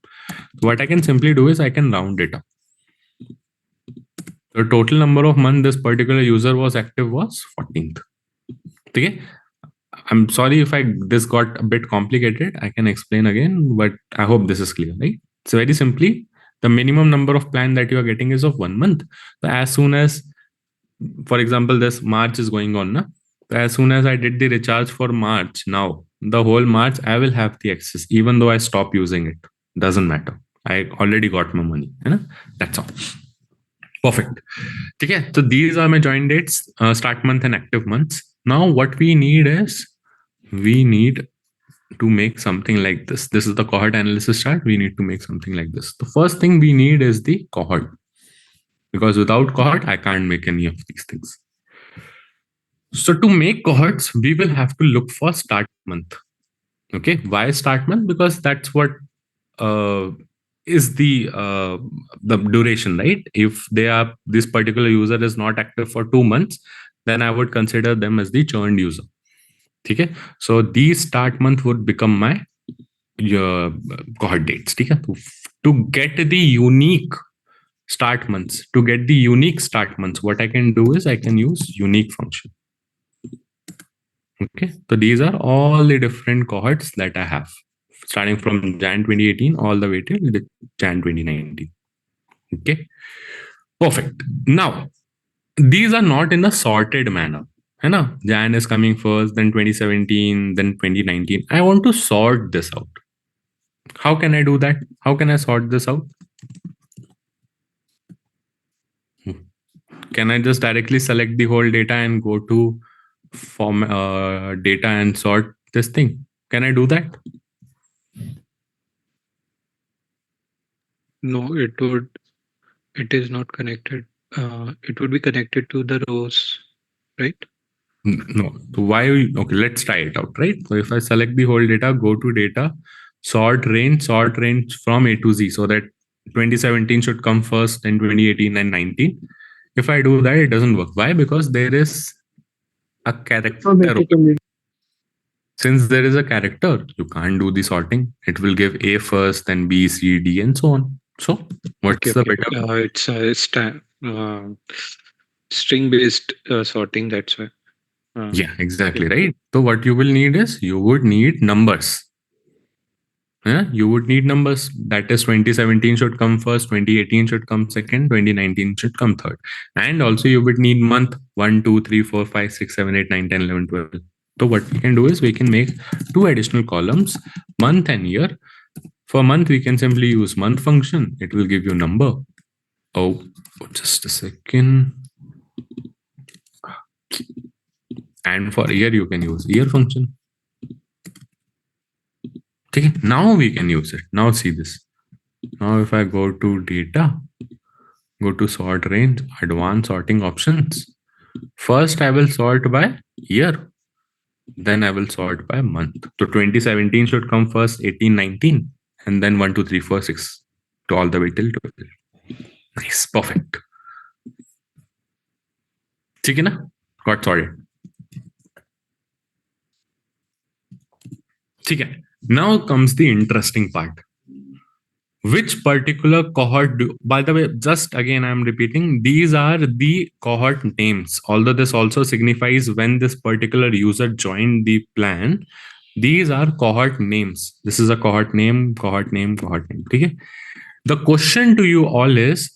What I can simply do is I can round it up. The total number of months this particular user was active was 14th. Okay. I'm sorry if this got a bit complicated. I can explain again, but I hope this is clear, right? So very simply, the minimum number of plan that you are getting is of 1 month. So as soon as, for example, this March is going on, na? So as soon as I did the recharge for March, now the whole March I will have the access, even though I stop using it. Doesn't matter. I already got my money. Hai na? That's all. Perfect. Okay, so these are my join dates, start month and active months. Now what we need is we need to make something like this. This is the cohort analysis chart. We need to make something like this. The first thing we need is the cohort, because without cohort, I can't make any of these things. So to make cohorts, we will have to look for start month. Okay, why start month? Because that's what is the duration, right? If this particular user is not active for 2 months, then I would consider them as the churned user. Okay, so these start month would become my cohort dates. Okay, to get the unique start months, what I can do is I can use unique function. Okay, so these are all the different cohorts that I have, starting from Jan 2018 all the way till Jan 2019. Okay, perfect. Now, these are not in a sorted manner. है ना? Jan is coming first, then 2017, then 2019. I want to sort this out. How can I do that? How can I sort this out? Can I just directly select the whole data and go to form data and sort this thing? Can I do that? No, it is not connected. It would be connected to the rows, right? No. So why? Okay, let's try it out, right? So if I select the whole data, go to data, sort range from A to Z, so that 2017 should come first, then 2018 and 19. If I do that, it doesn't work. Why? Because there is a character. Since there is a character, you can't do the sorting. It will give A first, then B, C, D, and so on. So what's the better? It's a string-based sorting. That's why. Yeah, exactly, right? So what you will need is you would need numbers. Yeah, you would need numbers. That is 2017 should come first, 2018 should come second, 2019 should come third. And also you would need month 1, 2, 3, 4, 5, 6, 7, 8, 9, 10, 11, 12. So what we can do is we can make 2 additional columns, month and year. For month, we can simply use month function. It will give you number. Oh, just a second. And for year, you can use year function. Okay, now we can use it. Now see this. Now if I go to data, go to sort range, advanced sorting options. First, I will sort by year. Then I will sort by month. So 2017 should come first, 18, 19, and then 1, 2, 3, 4, 6 to all the way till 12. Nice, perfect. ठीक है ना? Got sorted. ठीक है. Now comes the interesting part. Which particular cohort by the way, just again I'm repeating, these are the cohort names, although this also signifies when this particular user joined the plan. These are cohort names. This is a cohort name. Okay, the question to you all is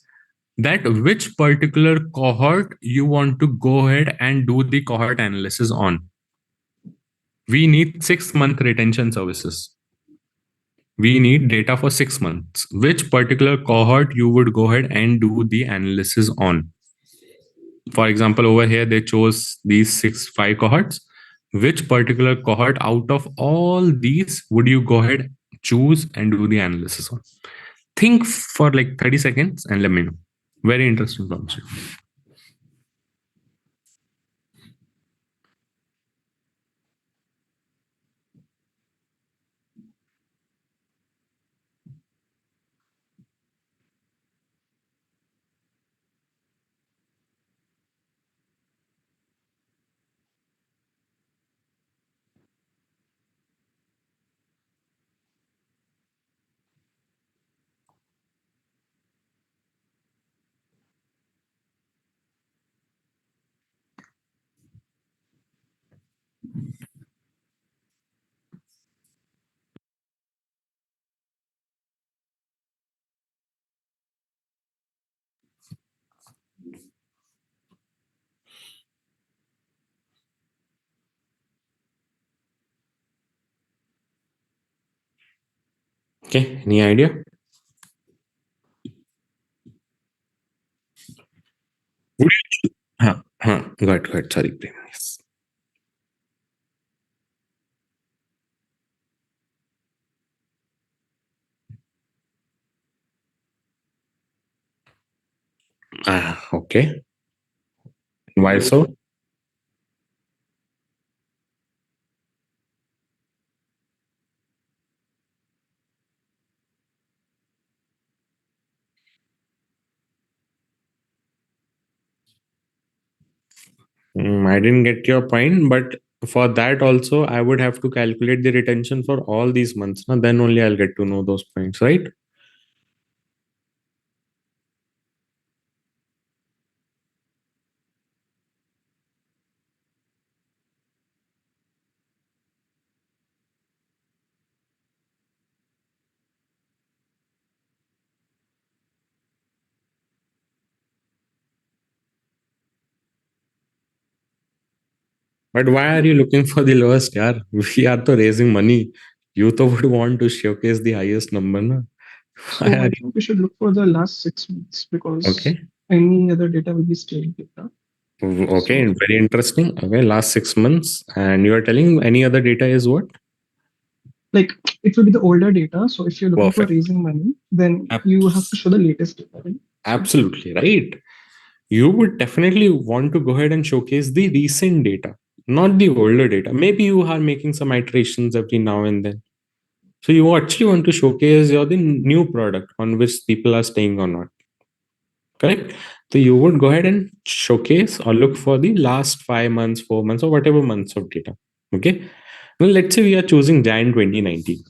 that which particular cohort you want to go ahead and do the cohort analysis on. We need 6-month retention services. We need data for 6 months. Which particular cohort you would go ahead and do the analysis on? For example, over here, they chose these 5 cohorts. Which particular cohort out of all these would you go ahead, choose and do the analysis on? Think for like 30 seconds and let me know. Very interesting concept. Okay, any idea? Good. Sorry, Prem. Yes. Okay. Why so? I didn't get your point, but for that also, I would have to calculate the retention for all these months. Now, then only I'll get to know those points, right? But why are you looking for the lowest? Yeah, we are to raising money. You to would want to showcase the highest number, na? So Why I are think we should look for the last 6 months because okay? any other data will be stale data. Okay, So very interesting. Okay, last 6 months, and you are telling any other data is what? like it will be the older data. So if you're looking for Perfect. raising money, then you have to show the latest data, right? Absolutely right. You would definitely want to go ahead and showcase the recent data, not the older data. Maybe you are making some iterations every now and then. So you actually want to showcase the new product on which people are staying or not. Correct? So you would go ahead and showcase or look for the last 5 months, 4 months, or whatever months of data. Okay. Now let's say we are choosing Jan 2019.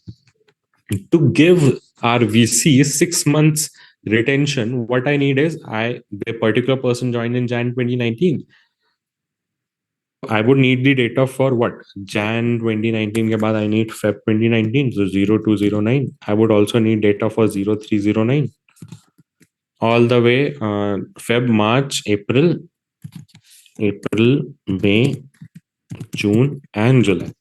To give our VC 6 months retention, what I need is the particular person joined in Jan 2019. I would need the data for what? Jan 2019 के बाद I need Feb 2019, so 0209. I would also need data for 0309. All the way Feb, March, April, May, June, and July.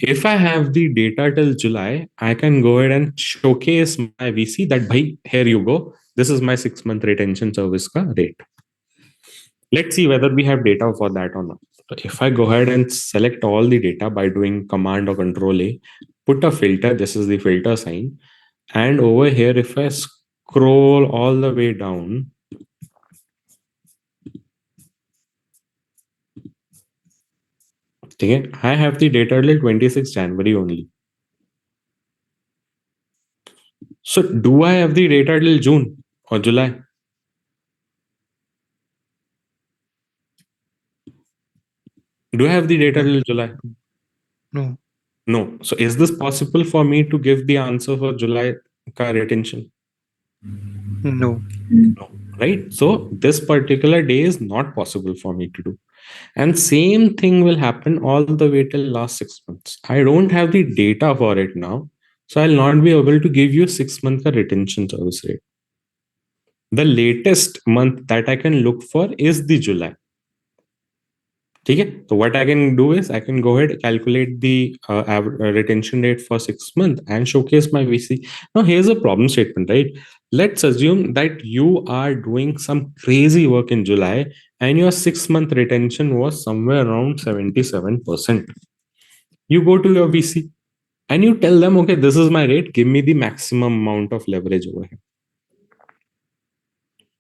If I have the data till July, I can go ahead and showcase my VC that, bhai, here you go. This is my 6 month retention service ka rate. Let's see whether we have data for that or not. So if I go ahead and select all the data by doing Command or Control A, put a filter, this is the filter sign. And over here, if I scroll all the way down, okay, I have the data till 26 January only. So do I have the data till June or July? Do I have the data till July? No. No. So is this possible for me to give the answer for July ka retention? No. No. Right? So this particular day is not possible for me to do. And same thing will happen all the way till last 6 months. I don't have the data for it now. So I'll not be able to give you 6 month ka retention service rate. The latest month that I can look for is the July. Okay, so what I can do is I can go ahead and calculate the retention rate for 6 months and showcase my VC. Now, here's a problem statement, right? Let's assume that you are doing some crazy work in July and your 6 month retention was somewhere around 77%. You go to your VC and you tell them, okay, this is my rate, give me the maximum amount of leverage over here.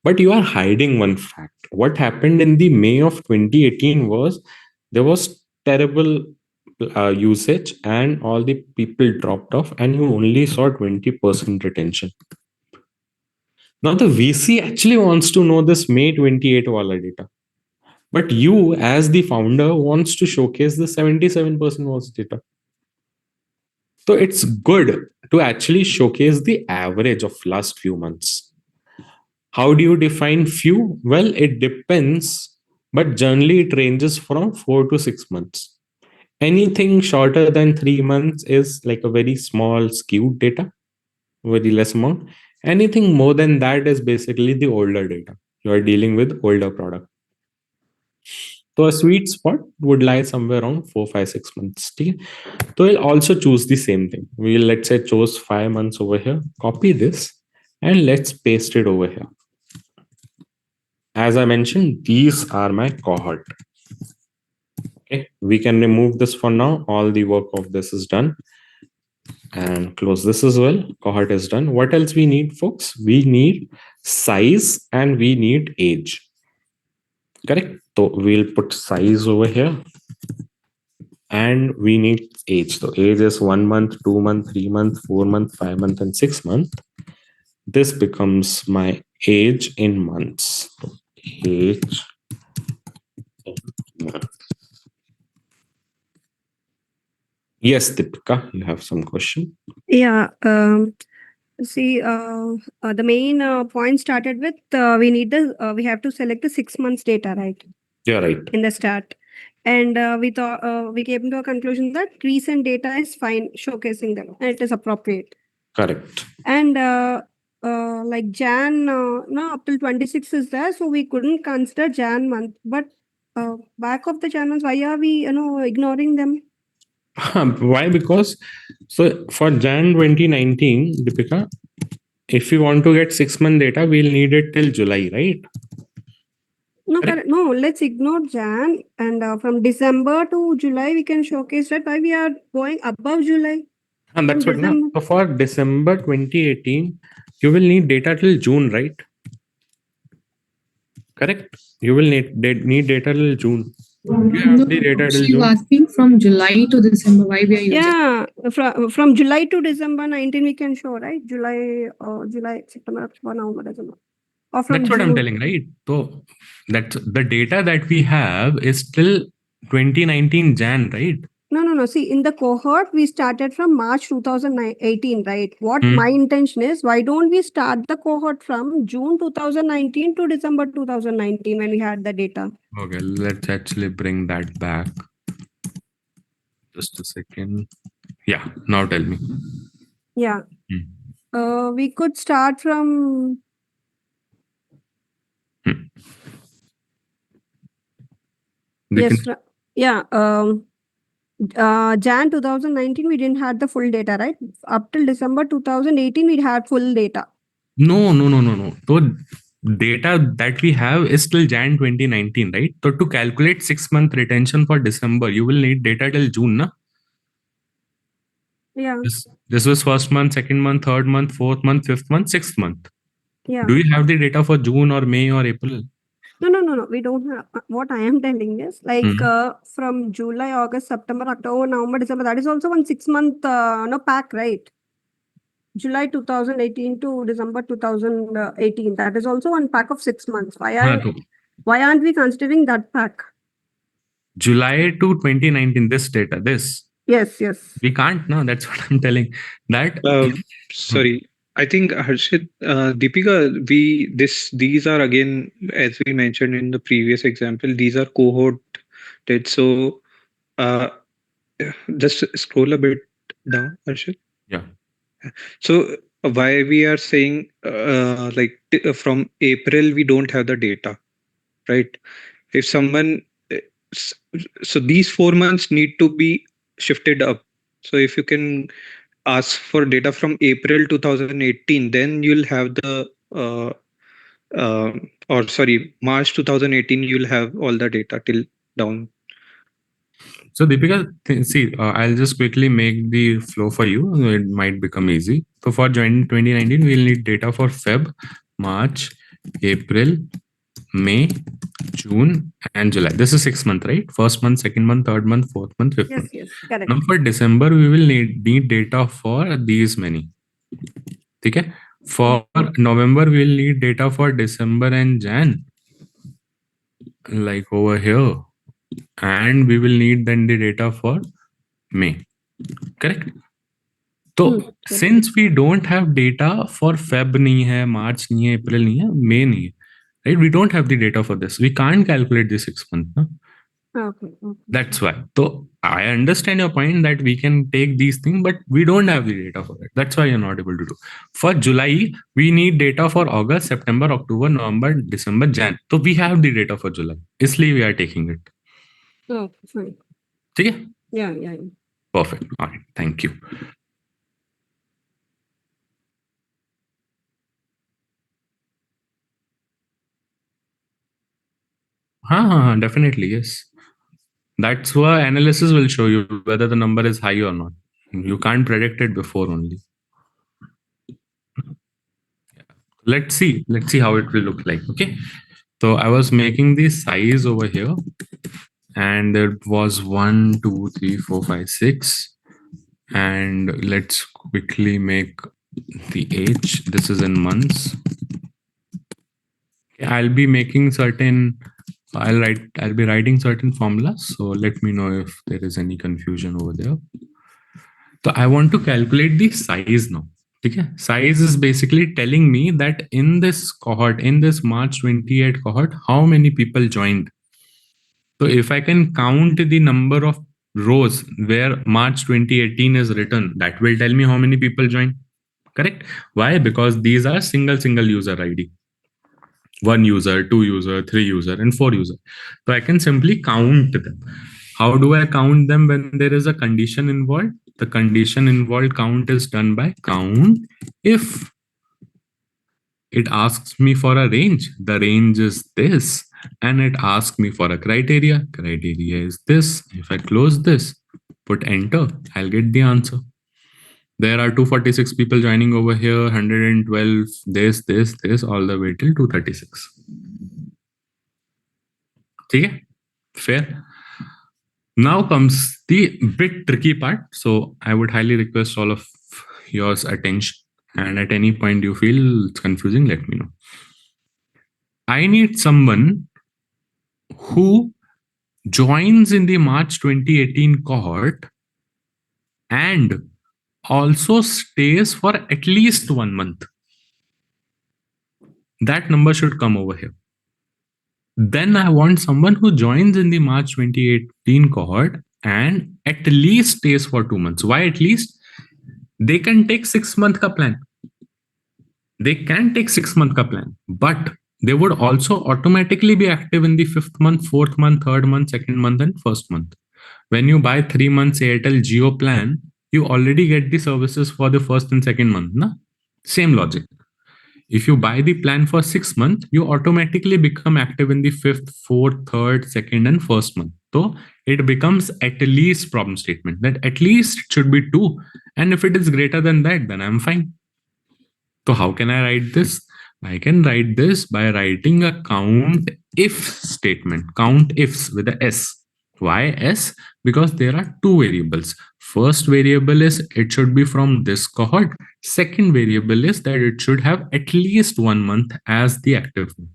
But you are hiding one fact. What happened in the May of 2018 was there was terrible usage and all the people dropped off and you only saw 20% retention. Now the VC actually wants to know this May 28 wala data. But you as the founder wants to showcase the 77% was data. So it's good to actually showcase the average of last few months. How do you define few? Well, it depends, but generally it ranges from 4 to 6 months. Anything shorter than 3 months is like a very small skewed data, very less amount. Anything more than that is basically the older data. You are dealing with older product. So a sweet spot would lie somewhere around 4, 5, 6 months. Okay? So we'll also choose the same thing. We'll, let's say, choose 5 months over here. Copy this and let's paste it over here. As I mentioned, these are my cohort. Okay, we can remove this for now. All the work of this is done. And close this as well. Cohort is done. What else we need, folks? We need size and we need age. Correct? So we'll put size over here. And we need age. So age is 1 month, 2 month, 3 month, 4 month, 5 month, and 6 month. This becomes my age in months. So age in months. Yes, Deepika, you have some question? Yeah. See, the main point started with we need we have to select the 6 months data, right? You're right. In the start. And we thought we came to a conclusion that recent data is fine, showcasing them, and it is appropriate. Correct. And like Jan, no, up till 26 is there, so we couldn't consider Jan month. But back of the Jan months, why are we, ignoring them? Why? Because so for Jan 2019, Deepika, if we want to get 6 month data, we'll need it till July, right? No, Correct. no, let's ignore Jan, and from December to July, we can showcase that. Why we are going above July? And that's From what. No, December. so for December 2018, you will need data till June, right? Correct. You will need data till June. You have the data till She's June. asking from July to December. Why we are using? Yeah, from July to December 19, we can show, right? July, September, October, November, December. Or from That's what I'm June. telling, right? So that's the data that we have is till 2019 Jan, right? No. See, in the cohort, we started from March 2018, right? What my intention is, why don't we start the cohort from June 2019 to December 2019 when we had the data? Okay, let's actually bring that back. Just a second. Yeah, now tell me. Yeah. We could start from... Yes. Yeah. Jan 2019, we didn't have the full data, right? Up till December 2018, we had full data. No. So data that we have is till Jan 2019, right? So to calculate 6 month retention for December, you will need data till June, na? Yeah. This was first month, second month, third month, fourth month, fifth month, sixth month. Yeah. Do you have the data for June or May or April? No. We don't have. What I am telling is like from July, August, September, October, November, December. That is also one 6 month pack, right? July 2018 to December 2018. That is also one pack of 6 months. Why aren't we considering that pack? July to 2019. This data. This. Yes. We can't. No, that's what I'm telling. That. Sorry. I think Harshit, Deepika, these are again, as we mentioned in the previous example, these are cohorted. So just scroll a bit down, Harshit. Yeah. So why we are saying from April we don't have the data, right? If someone so these 4 months need to be shifted up. So if you can ask for data from April 2018, then you'll have the March 2018, you'll have all the data till down. So Deepika, see, I'll just quickly make the flow for you. It might become easy. So for 2019, we'll need data for Feb, March, April, May, June, and July. This is 6 months, right? First month, second month, third month, fourth month, fifth month. Yes, correct. Now for December, we will need data for these many. Okay? For November, we'll need data for December and Jan. Like over here. And we will need then the data for May. Correct? So since we don't have data for Feb nahi hai, March nahi hai, April nahi hai, May nahi hai, right? We don't have the data for this. We can't calculate the 6 months. No? Okay. That's why. So I understand your point that we can take these things, but we don't have the data for it. That's why you're not able to do. For July, we need data for August, September, October, November, December, Jan. So we have the data for July. Isliye we are taking it. Oh, fine. ठीक है? Yeah. Perfect. All right. Thank you. Definitely, yes. That's why analysis will show you whether the number is high or not. You can't predict it before only. Let's see how it will look like. Okay. So I was making the size over here, and there was 1, 2, 3, 4, 5, 6. And let's quickly make the age. This is in months. I'll be making certain. I'll be writing certain formulas. So let me know if there is any confusion over there. So I want to calculate the size now. Okay. Size is basically telling me that in this cohort, in this March 28 cohort, how many people joined. So if I can count the number of rows where March 2018 is written, that will tell me how many people joined. Correct? Why? Because these are single user ID. 1 user, 2 user, 3 user, and 4 user. So I can simply count them. How do I count them when there is a condition involved? The condition involved count is done by count if. It asks me for a range. The range is this. And it asks me for a criteria. Criteria is this. If I close this, put enter, I'll get the answer. There are 246 people joining over here, 112, this, all the way till 236. Okay? Fair? Now comes the bit tricky part. So I would highly request all of yours attention. And at any point you feel it's confusing, let me know. I need someone who joins in the March 2018 cohort and also stays for at least 1 month. That number should come over here. Then I want someone who joins in the March 2018 cohort and at least stays for 2 months. Why at least? They can take 6-month ka plan. They can take 6-month ka plan, but they would also automatically be active in the 5th month, 4th month, 3rd month, 2nd month, and 1st month. When you buy 3 months Airtel Jio plan, you already get the services for the 1st and 2nd month. Na? Same logic. If you buy the plan for 6 months, you automatically become active in the 5th, 4th, 3rd, 2nd, and 1st month. So it becomes at least problem statement that at least it should be 2. And if it is greater than that, then I'm fine. So how can I write this? I can write this by writing a count if statement, count ifs with a S. Why S? Because there are 2 variables. First variable is it should be from this cohort. Second variable is that it should have at least 1 month as the active month.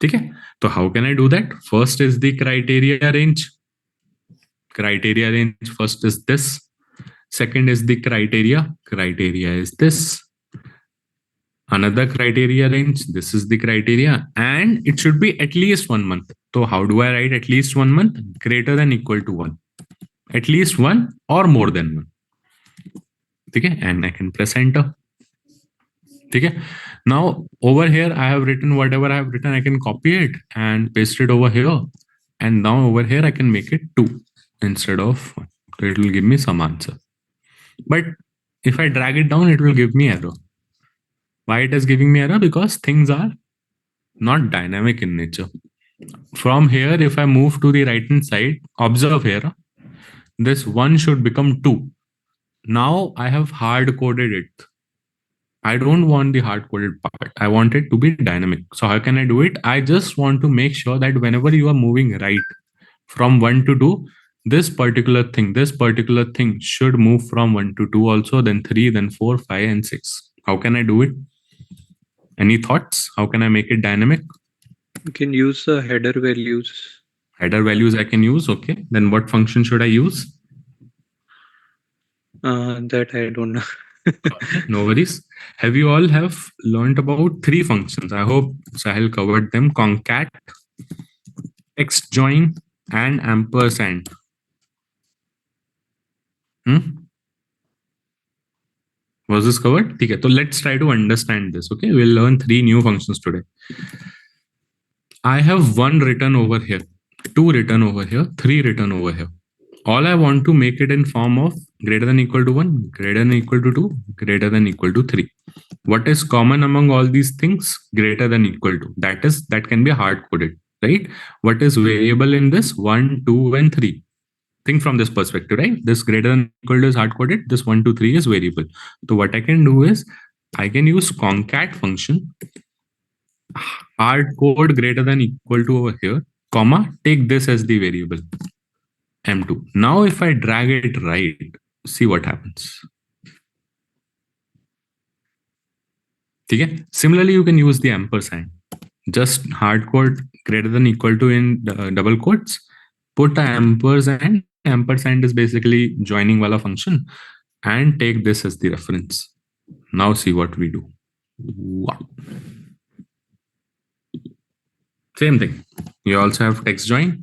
Okay? So how can I do that? First is the criteria range. Criteria range first is this. Second is the criteria. Criteria is this. Another criteria range. This is the criteria. And it should be at least 1 month. So how do I write at least 1 month? Greater than equal to 1. At least 1 or more than 1. Okay? And I can press enter. Okay? Now over here, I have written whatever I have written. I can copy it and paste it over here. And now over here, I can make it 2 instead of 1. So it will give me some answer. But if I drag it down, it will give me error. Why it is giving me error? Because things are not dynamic in nature. From here, if I move to the right hand side, observe here, this 1 should become 2. Now I have hard coded it. I don't want the hard coded part. I want it to be dynamic. So how can I do it? I just want to make sure that whenever you are moving right from 1 to 2, this particular thing should move from 1 to 2 also, then 3, then 4, 5, and 6. How can I do it? Any thoughts? How can I make it dynamic? You can use the header values. Header values I can use. Okay. Then what function should I use? That I don't know. Okay, no worries. Have you all have learned about 3 functions? I hope Sahil covered them. Concat, text join, and ampersand. Was this covered? Okay, so let's try to understand this. Okay, we'll learn 3 new functions today. I have 1 written over here. 2 written over here, 3 written over here. All I want to make it in form of greater than equal to 1, greater than equal to 2, greater than equal to 3. What is common among all these things? Greater than equal to. That can be hard coded, right? What is variable in this? 1, 2, and 3. Think from this perspective, right? This greater than equal to is hard coded. This 1, 2, 3 is variable. So what I can do is I can use concat function, hard code greater than equal to over here, comma, take this as the variable, M2. Now if I drag it right, see what happens. Okay? Similarly, you can use the ampersand. Just hard code greater than equal to in double quotes, put the ampersand. Ampersand is basically joining wala function, and take this as the reference. Now see what we do. Wow. Same thing. You also have text join.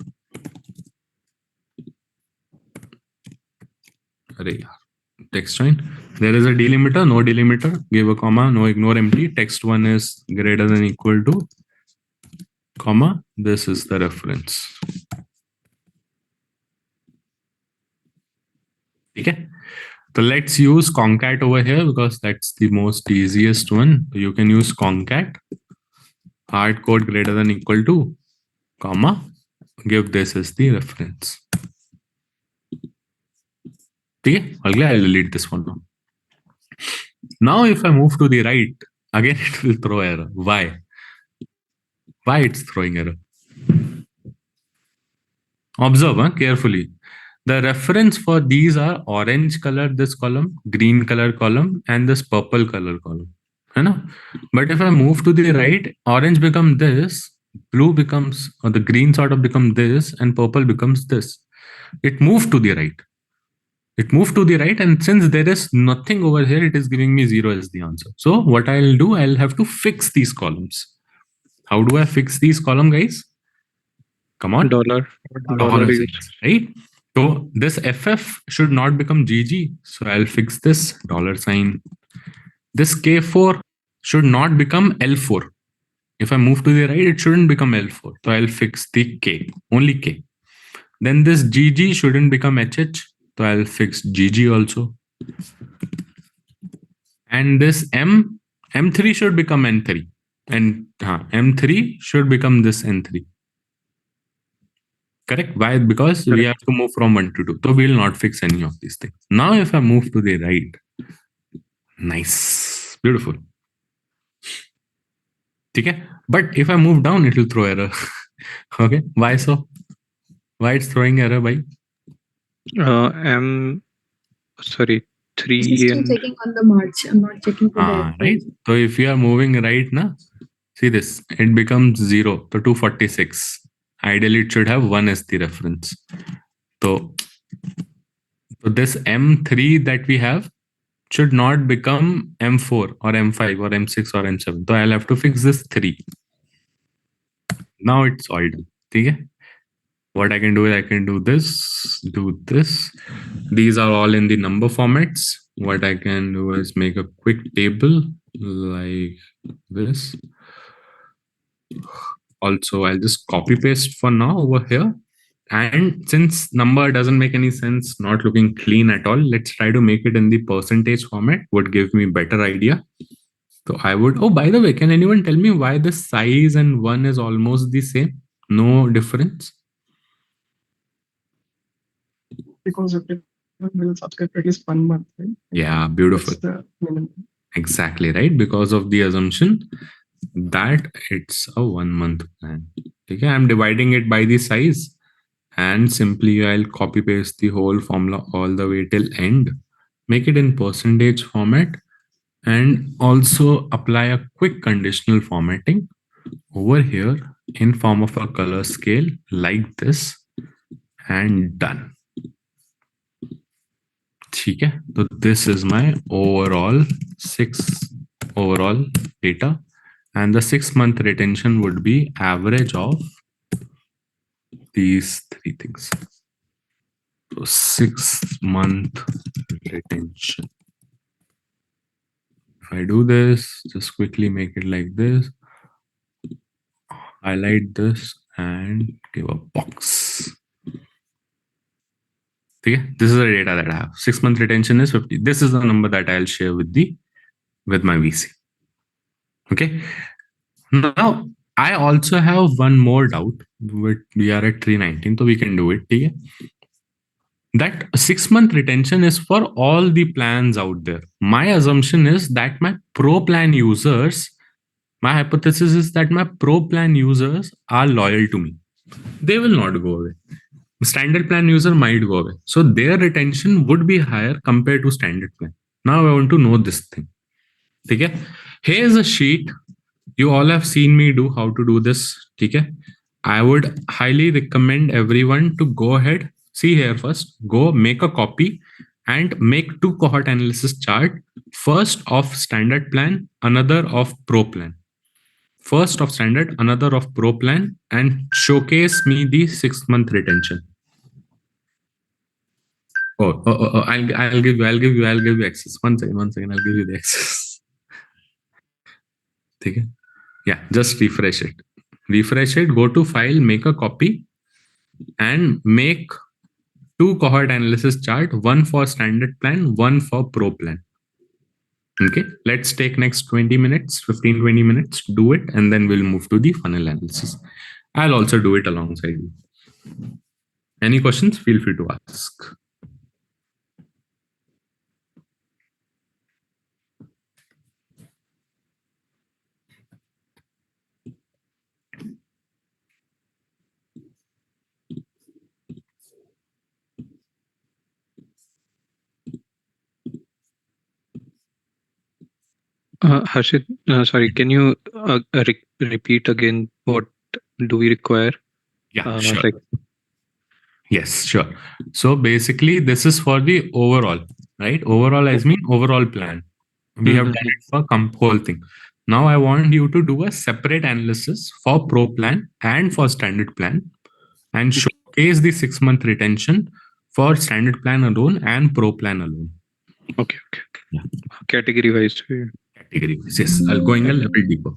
Text join. There is a delimiter, no delimiter. Give a comma, no ignore empty. Text one is greater than equal to, comma. This is the reference. Okay. So let's use concat over here because that's the most easiest one. You can use concat, hard code greater than equal to, comma, give this as the reference. Okay, I'll delete this one now. Now if I move to the right, again it will throw error. Why? Why it's throwing error? Observe carefully. The reference for these are orange color this column, green color column, and this purple color column. But if I move to the right, orange becomes this, blue becomes, or the green sort of becomes this, and purple becomes this. It moved to the right. It moved to the right, and since there is nothing over here, it is giving me 0 as the answer. So what I'll do, I'll have to fix these columns. How do I fix these columns, guys? Come on. Dollar signs, right? So this FF should not become GG. So I'll fix this $sign. This K4 should not become L4. If I move to the right, it shouldn't become L4. So I'll fix the K, only K. Then this GG shouldn't become HH. So I'll fix GG also. And this M3 should become N3. And M3 should become this N3. Correct? Why? Because correct. We have to move from 1 to 2. So we'll not fix any of these things. Now if I move to the right, nice, beautiful. Okay? But if I move down, it will throw error. Okay? Why so? Why it's throwing error by? Sorry, 3 Just and checking on the march. I'm not checking for the right. So if you are moving right now, see this, it becomes 0 to 246. Ideally, it should have 1 as the reference. So this M3 that we have should not become M4 or M5 or M6 or M7. So I'll have to fix this 3. Now it's all done. Okay? What I can do is I can do this, do this. These are all in the number formats. What I can do is make a quick table like this. Also, I'll just copy paste for now over here. And since number doesn't make any sense, not looking clean at all, let's try to make it in the percentage format. Would give me better idea. So I would, oh, by the way, can anyone tell me why the size and 1 is almost the same? No difference? Because if it will subscribe at least 1 month, right? Yeah, beautiful. That's the minimum. Exactly, right? Because of the assumption that it's a 1 month plan. Okay, I'm dividing it by the size. And simply I'll copy paste the whole formula all the way till end, make it in percentage format, and also apply a quick conditional formatting over here in form of a color scale like this, and done. Okay, so this is my overall 6 overall data, and the 6-month retention would be average of these 3 things. So 6-month retention. If I do this, just quickly make it like this, highlight this and give a box. Okay, this is the data that I have. 6-month retention is 50. This is the number that I'll share with my VC. Okay. Now I also have one more doubt. We are at 319, so we can do it. Okay? That 6-month retention is for all the plans out there. My assumption is that my pro plan users, my hypothesis is that my pro plan users are loyal to me. They will not go away. Standard plan user might go away. So their retention would be higher compared to standard plan. Now I want to know this thing. Okay? Here's a sheet. You all have seen me do how to do this. Okay? I would highly recommend everyone to go ahead, see here first, go make a copy and make 2 cohort analysis chart. First of standard plan, another of pro plan. First of standard, another of pro plan, and showcase me the 6-month retention. I'll give you access. One second, I'll give you the access. Okay? Yeah, just refresh it. Refresh it, go to file, make a copy, and make 2 cohort analysis chart, one for standard plan, one for pro plan. Okay, let's take next 20 minutes, 15-20 minutes, do it, and then we'll move to the funnel analysis. I'll also do it alongside you. Any questions? Feel free to ask. Harshit, sorry, can you repeat again what do we require? Yeah, sure. Like, yes, sure. So basically, this is for the overall, right? Overall, I mean overall plan. We have done it for whole thing. Now I want you to do a separate analysis for pro plan and for standard plan and showcase the 6-month retention for standard plan alone and pro plan alone. Okay. Yeah. Category wise. Category wise. Yes, I'll going a little deeper.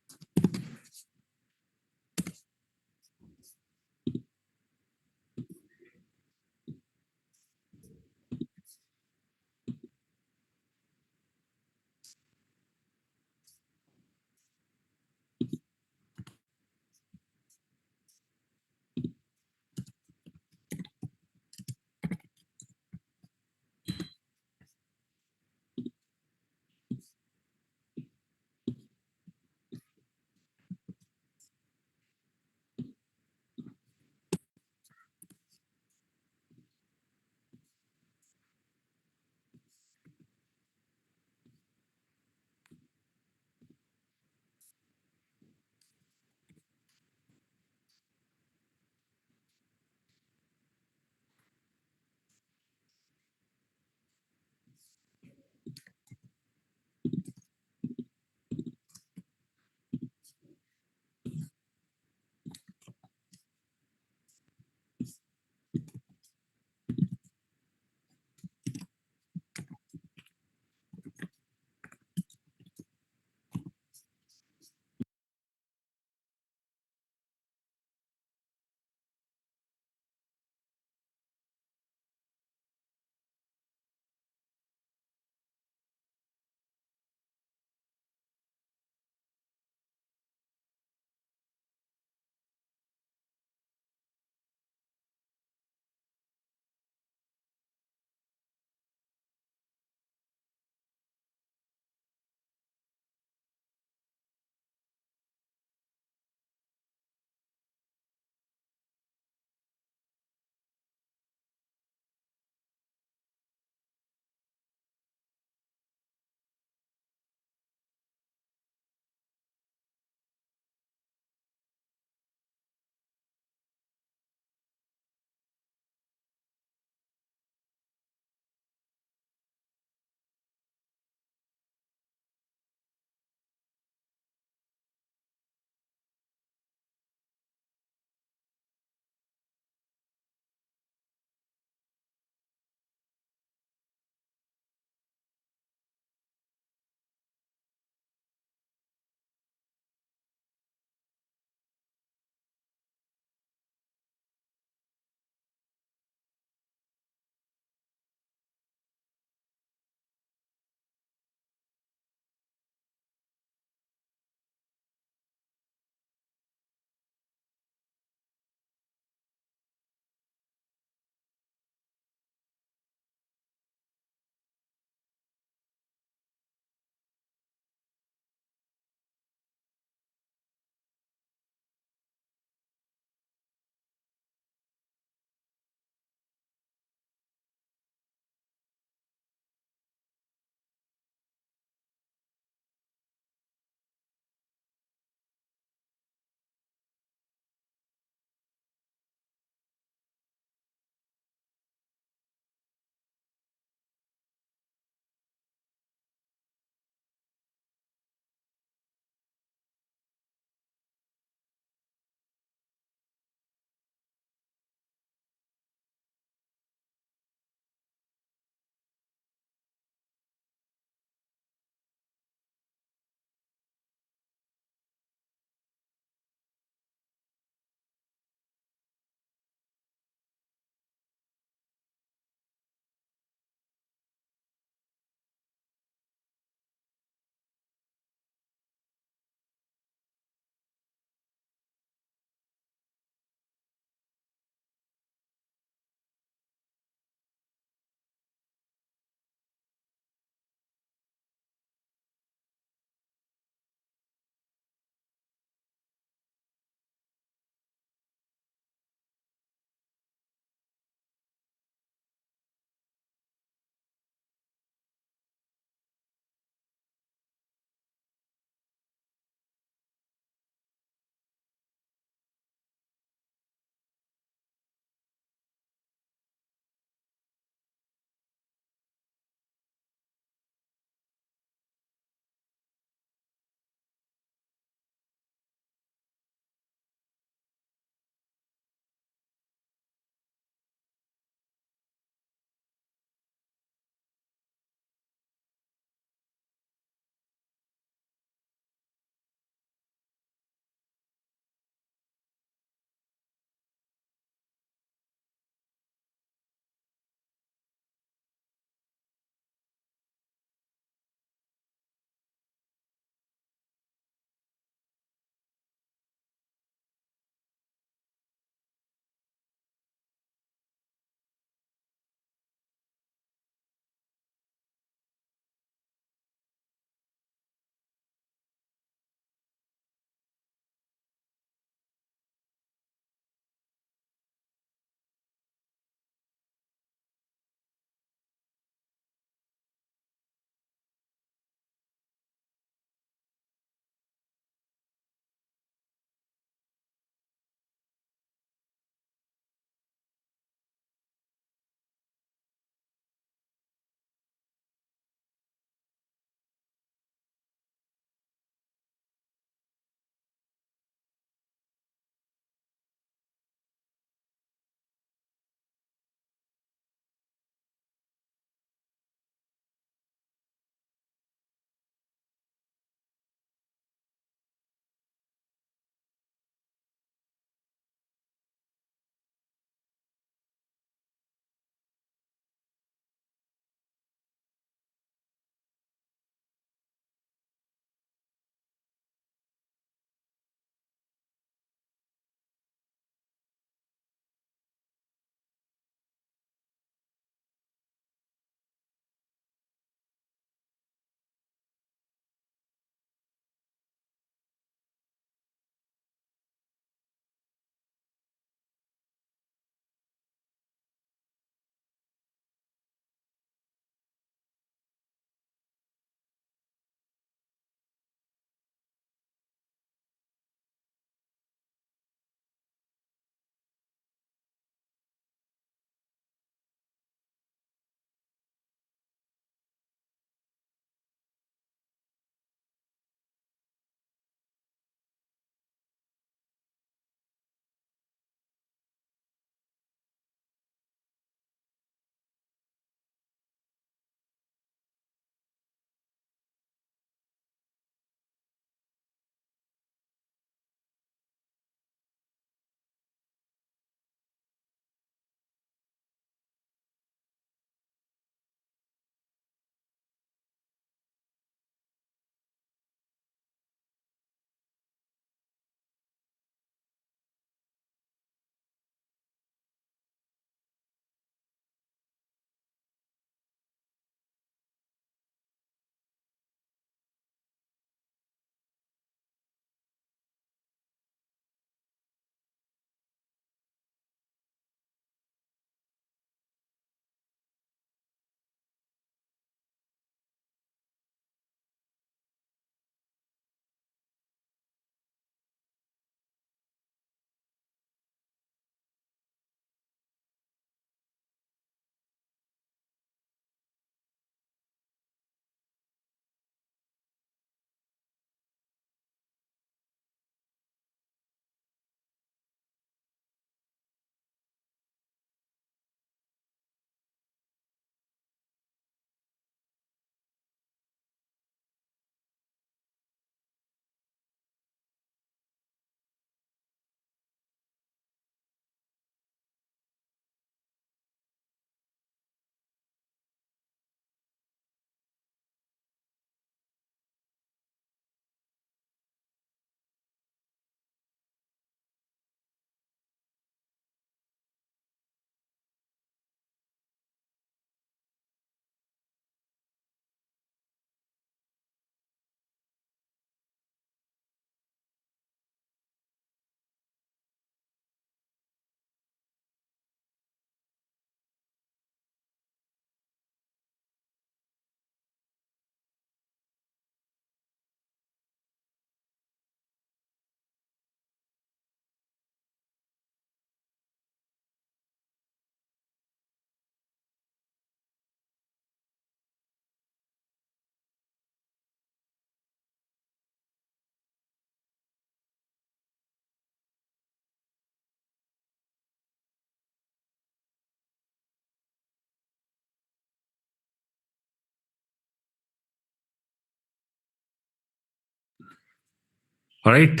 All right.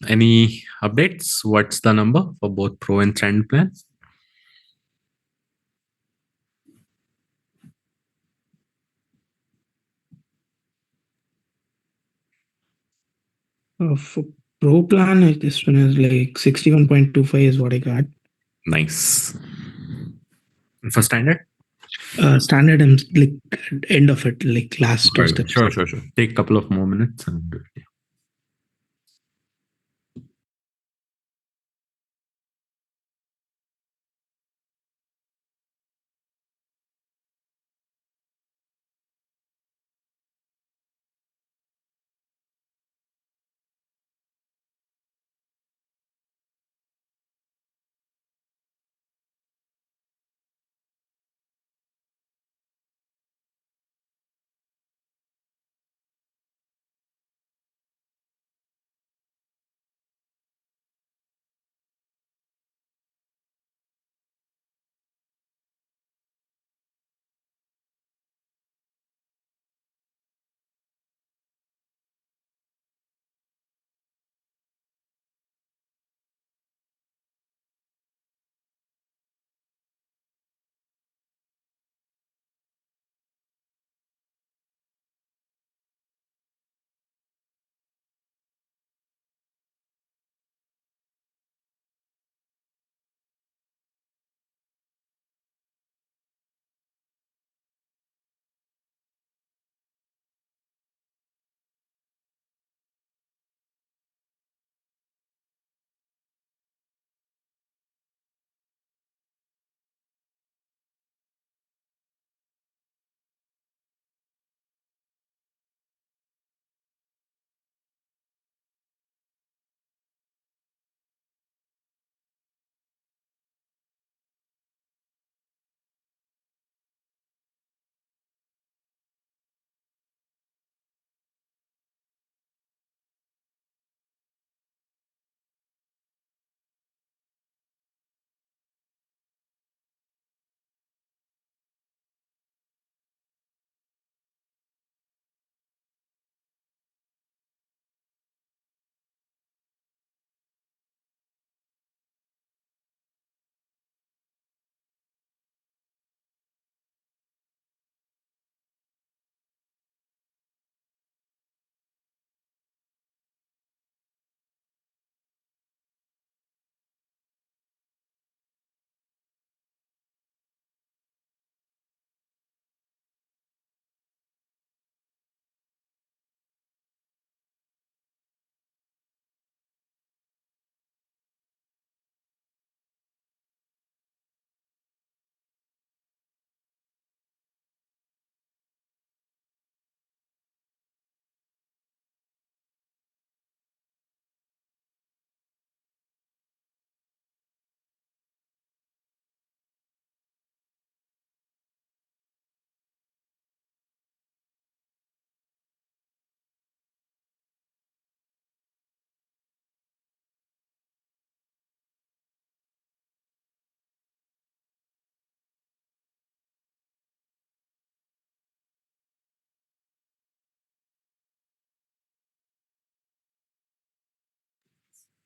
Any updates? What's the number for both pro and standard plan? For pro plan, this one is like 61.25 is what I got. Nice. And for standard? Standard, I'm like end of it, like last two steps. Sure. Take a couple of more minutes and do it.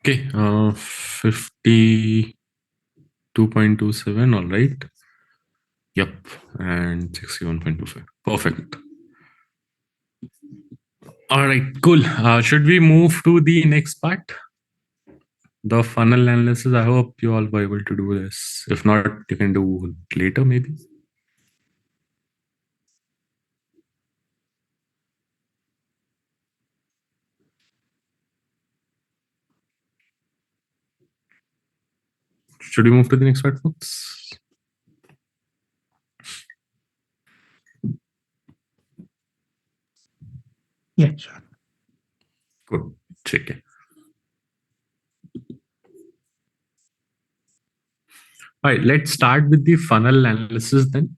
Okay. 52.27. All right. Yep. And 61.25. Perfect. All right. Cool. Should we move to the next part? The funnel analysis. I hope you all were able to do this. If not, you can do it later maybe. Should we move to the next part, folks? Yeah, sure. Good. Check it. All right, let's start with the funnel analysis then.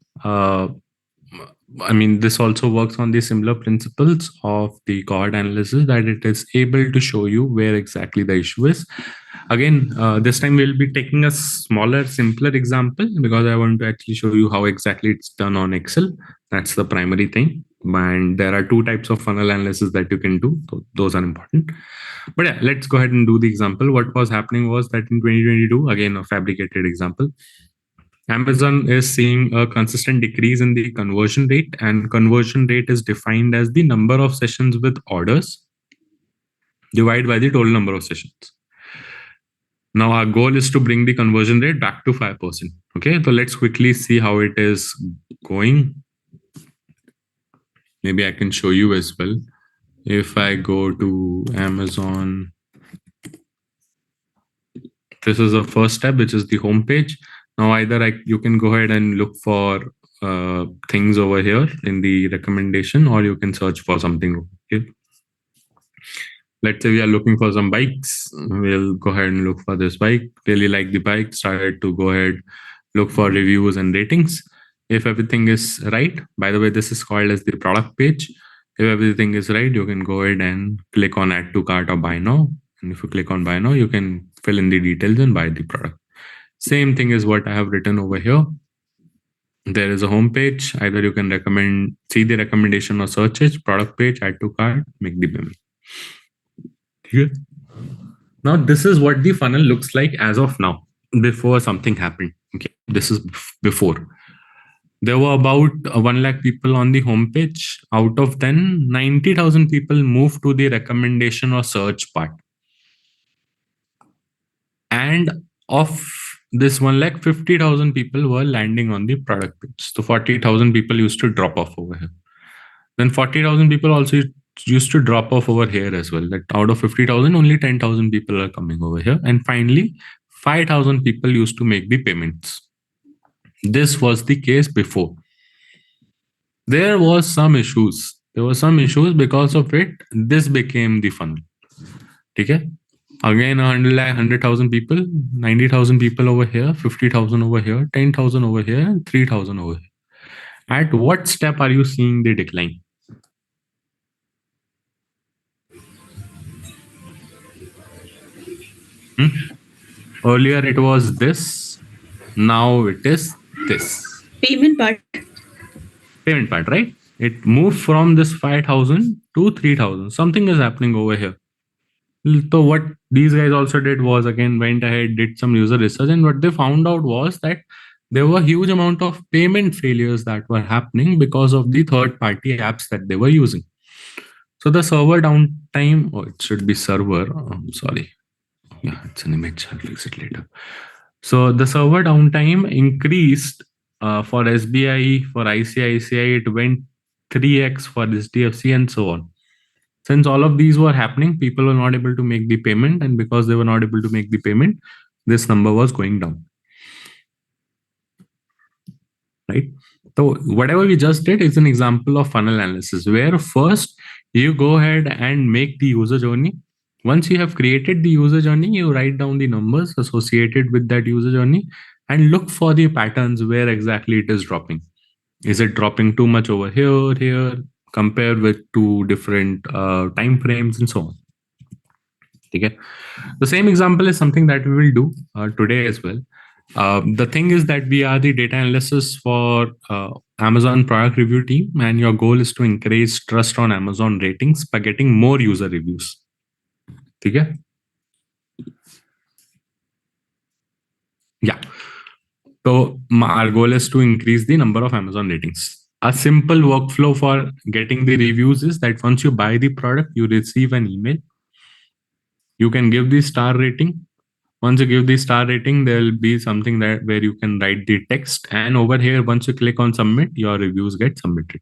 I mean, this also works on the similar principles of the cohort analysis, that it is able to show you where exactly the issue is. Again, this time we'll be taking a smaller, simpler example because I want to actually show you how exactly it's done on Excel. That's the primary thing. And there are two types of funnel analysis that you can do. So those are important. But yeah, let's go ahead and do the example. What was happening was that in 2022, again, a fabricated example, Amazon is seeing a consistent decrease in the conversion rate, and conversion rate is defined as the number of sessions with orders divided by the total number of sessions. Now our goal is to bring the conversion rate back to 5%. Okay, so let's quickly see how it is going. Maybe I can show you as well. If I go to Amazon, this is the first step, which is the home page. Now either you can go ahead and look for things over here in the recommendation, or you can search for something. Okay. Let's say we are looking for some bikes. We'll go ahead and look for this bike. Really like the bike. Started to go ahead, look for reviews and ratings. If everything is right, by the way, this is called as the product page. If everything is right, you can go ahead and click on add to cart or buy now. And if you click on buy now, you can fill in the details and buy the product. Same thing is what I have written over here. There is a home page. Either you can see the recommendation or search it, product page, add to cart, make the payment. Here. Now, this is what the funnel looks like as of now, before something happened. Okay, this is before. There were about 1 lakh people on the homepage. Out of them, 90,000 people moved to the recommendation or search part. And of this 1 lakh, 50,000 people were landing on the product page. So 40,000 people used to drop off over here. Then 40,000 people also used to drop off over here as well. That out of 50,000, only 10,000 people are coming over here. And finally, 5,000 people used to make the payments. This was the case before. There was some issues. There were some issues because of it. This became the funnel. Okay. Again, 100,000 people, 90,000 people over here, 50,000 over here, 10,000 over here, and 3,000 over here. At what step are you seeing the decline? Earlier it was this. Now it is this. Payment part. Payment part, right? It moved from this 5,000 to 3,000. Something is happening over here. So what these guys also did was, again, went ahead, did some user research, and what they found out was that there were huge amount of payment failures that were happening because of the third-party apps that they were using. So the server downtime, it should be server. I'm sorry. Yeah, it's an image. I'll fix it later. So the server downtime increased for SBI, for ICICI, it went 3x for HDFC and so on. Since all of these were happening, people were not able to make the payment, and because they were not able to make the payment, this number was going down. Right? So whatever we just did is an example of funnel analysis, where first you go ahead and make the user journey. Once you have created the user journey, you write down the numbers associated with that user journey and look for the patterns where exactly it is dropping. Is it dropping too much over here, compare with two different time frames and so on. Okay. The same example is something that we will do today as well. The thing is that we are the data analysts for Amazon product review team, and your goal is to increase trust on Amazon ratings by getting more user reviews. Okay? Yeah. So our goal is to increase the number of Amazon ratings. A simple workflow for getting the reviews is that once you buy the product, you receive an email. You can give the star rating. Once you give the star rating, there will be something that where you can write the text. And over here, once you click on submit, your reviews get submitted.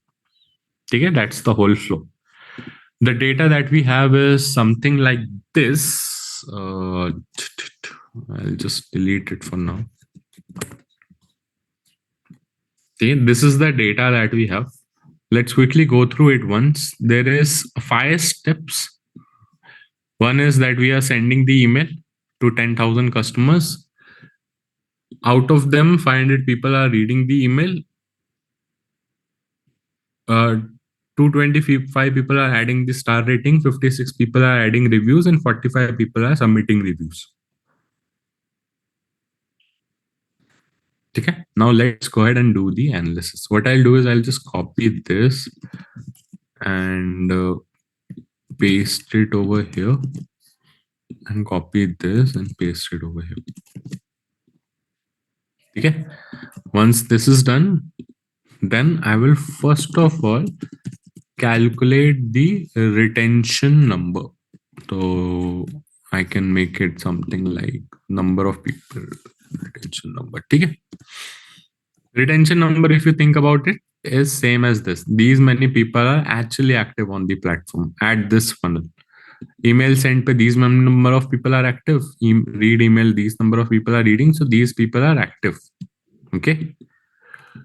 Okay, that's the whole flow. The data that we have is something like this. I'll just delete it for now. Okay, this is the data that we have. Let's quickly go through it once. There is 5 steps. One is that we are sending the email to 10,000 customers. Out of them, 500 people are reading the email. 225 people are adding the star rating, 56 people are adding reviews, and 45 people are submitting reviews. Okay, now let's go ahead and do the analysis. What I'll do is I'll just copy this and paste it over here, and copy this and paste it over here. Okay. Once this is done, then I will first of all calculate the retention number. So I can make it something like number of people, retention number. Okay. Retention number, if you think about it, is same as this. These many people are actually active on the platform at this funnel. Email sent to these number of people are active. Read email, these number of people are reading. So these people are active. Okay.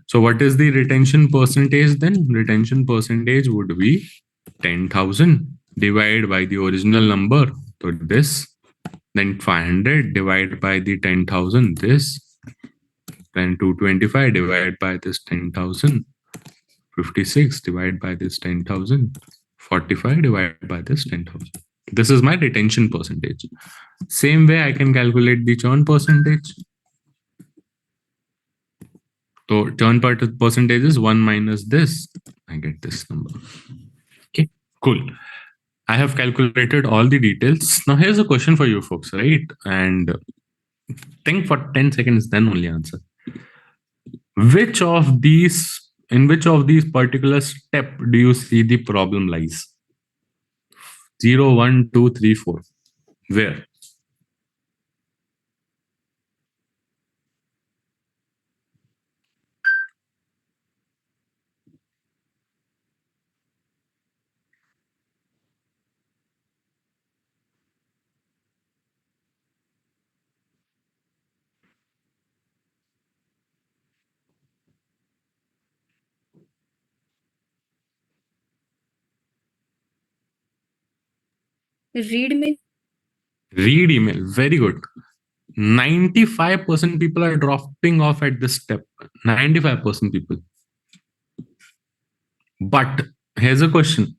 So what is the retention percentage then? Retention percentage would be 10,000 divided by the original number. So this, then 500 divided by the 10,000, this, then 225 divided by this 10,000, 56 divided by this 10,000, 45 divided by this 10,000. This is my retention percentage. Same way I can calculate the churn percentage. So churn percentage is 1 minus this. I get this number. Okay, cool. I have calculated all the details. Now here's a question for you folks, right? And think for 10 seconds, then only answer. In which of these particular step do you see the problem lies? 0, 1, 2, 3, 4. Where? Read mail. Read email. Very good. 95% people are dropping off at this step. 95% people. But here's a question.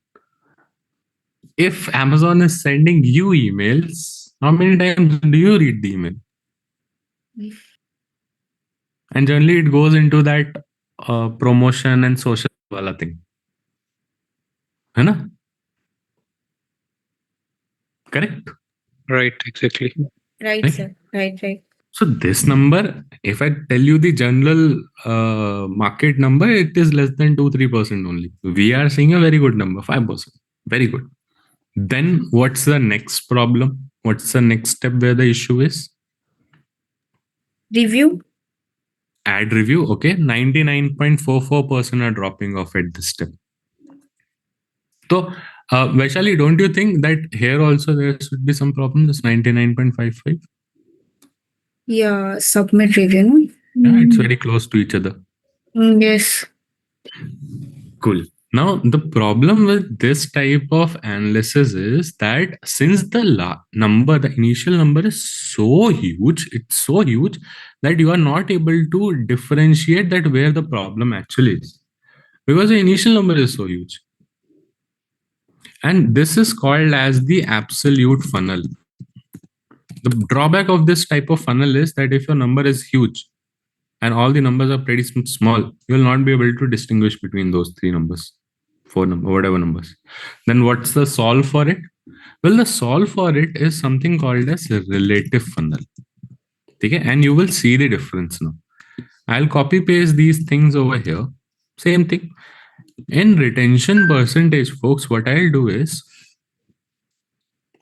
If Amazon is sending you emails, how many times do you read the email? And generally it goes into that promotion and social wala thing. Hai na? Correct? Right, exactly. Right, Right? sir. Right. So this number, if I tell you the general market number, it is less than 2-3% only. We are seeing a very good number, 5%. Very good. Then what's the next problem? What's the next step where the issue is? Review. Ad review. Okay. 99.44% are dropping off at this step. So, Vaishali, don't you think that here also there should be some problem? This 99.55? Yeah, submit review. Yeah, it's very close to each other. Yes. Cool. Now, the problem with this type of analysis is that since the initial number is so huge, it's so huge that you are not able to differentiate that where the problem actually is. Because the initial number is so huge. And this is called as the absolute funnel. The drawback of this type of funnel is that if your number is huge and all the numbers are pretty small, you will not be able to distinguish between those three numbers, four numbers, whatever numbers. Then what's the solve for it? Well, the solve for it is something called as a relative funnel. Okay? And you will see the difference now. I'll copy paste these things over here. Same thing. In retention percentage, folks, what I'll do is,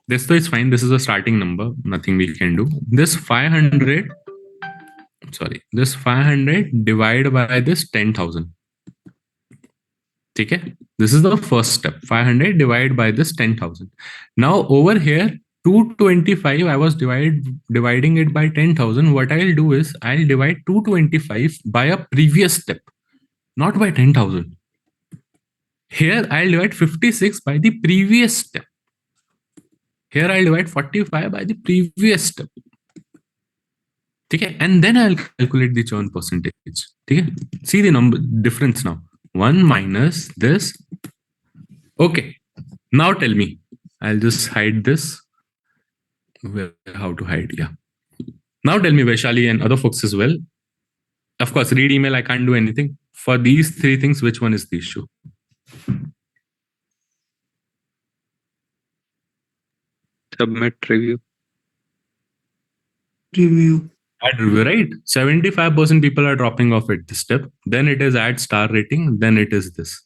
this is fine. This is a starting number. Nothing we can do. This 500 divided by this 10,000. Okay? This is the first step. 500 divided by this 10,000. Now over here, 225, I was dividing it by 10,000. What I'll do is I'll divide 225 by a previous step, not by 10,000. Here I'll divide 56 by the previous step. Here I'll divide 45 by the previous step. Okay? And then I'll calculate the churn percentage. Okay? See the number difference now. 1 minus this. Okay. Now tell me. I'll just hide this. How to hide? Yeah. Now tell me, Vaishali and other folks as well. Of course, read email, I can't do anything. For these three things, which one is the issue? Submit review. Review. Add review, right? 75% people are dropping off at this step. Then it is add star rating. Then it is this.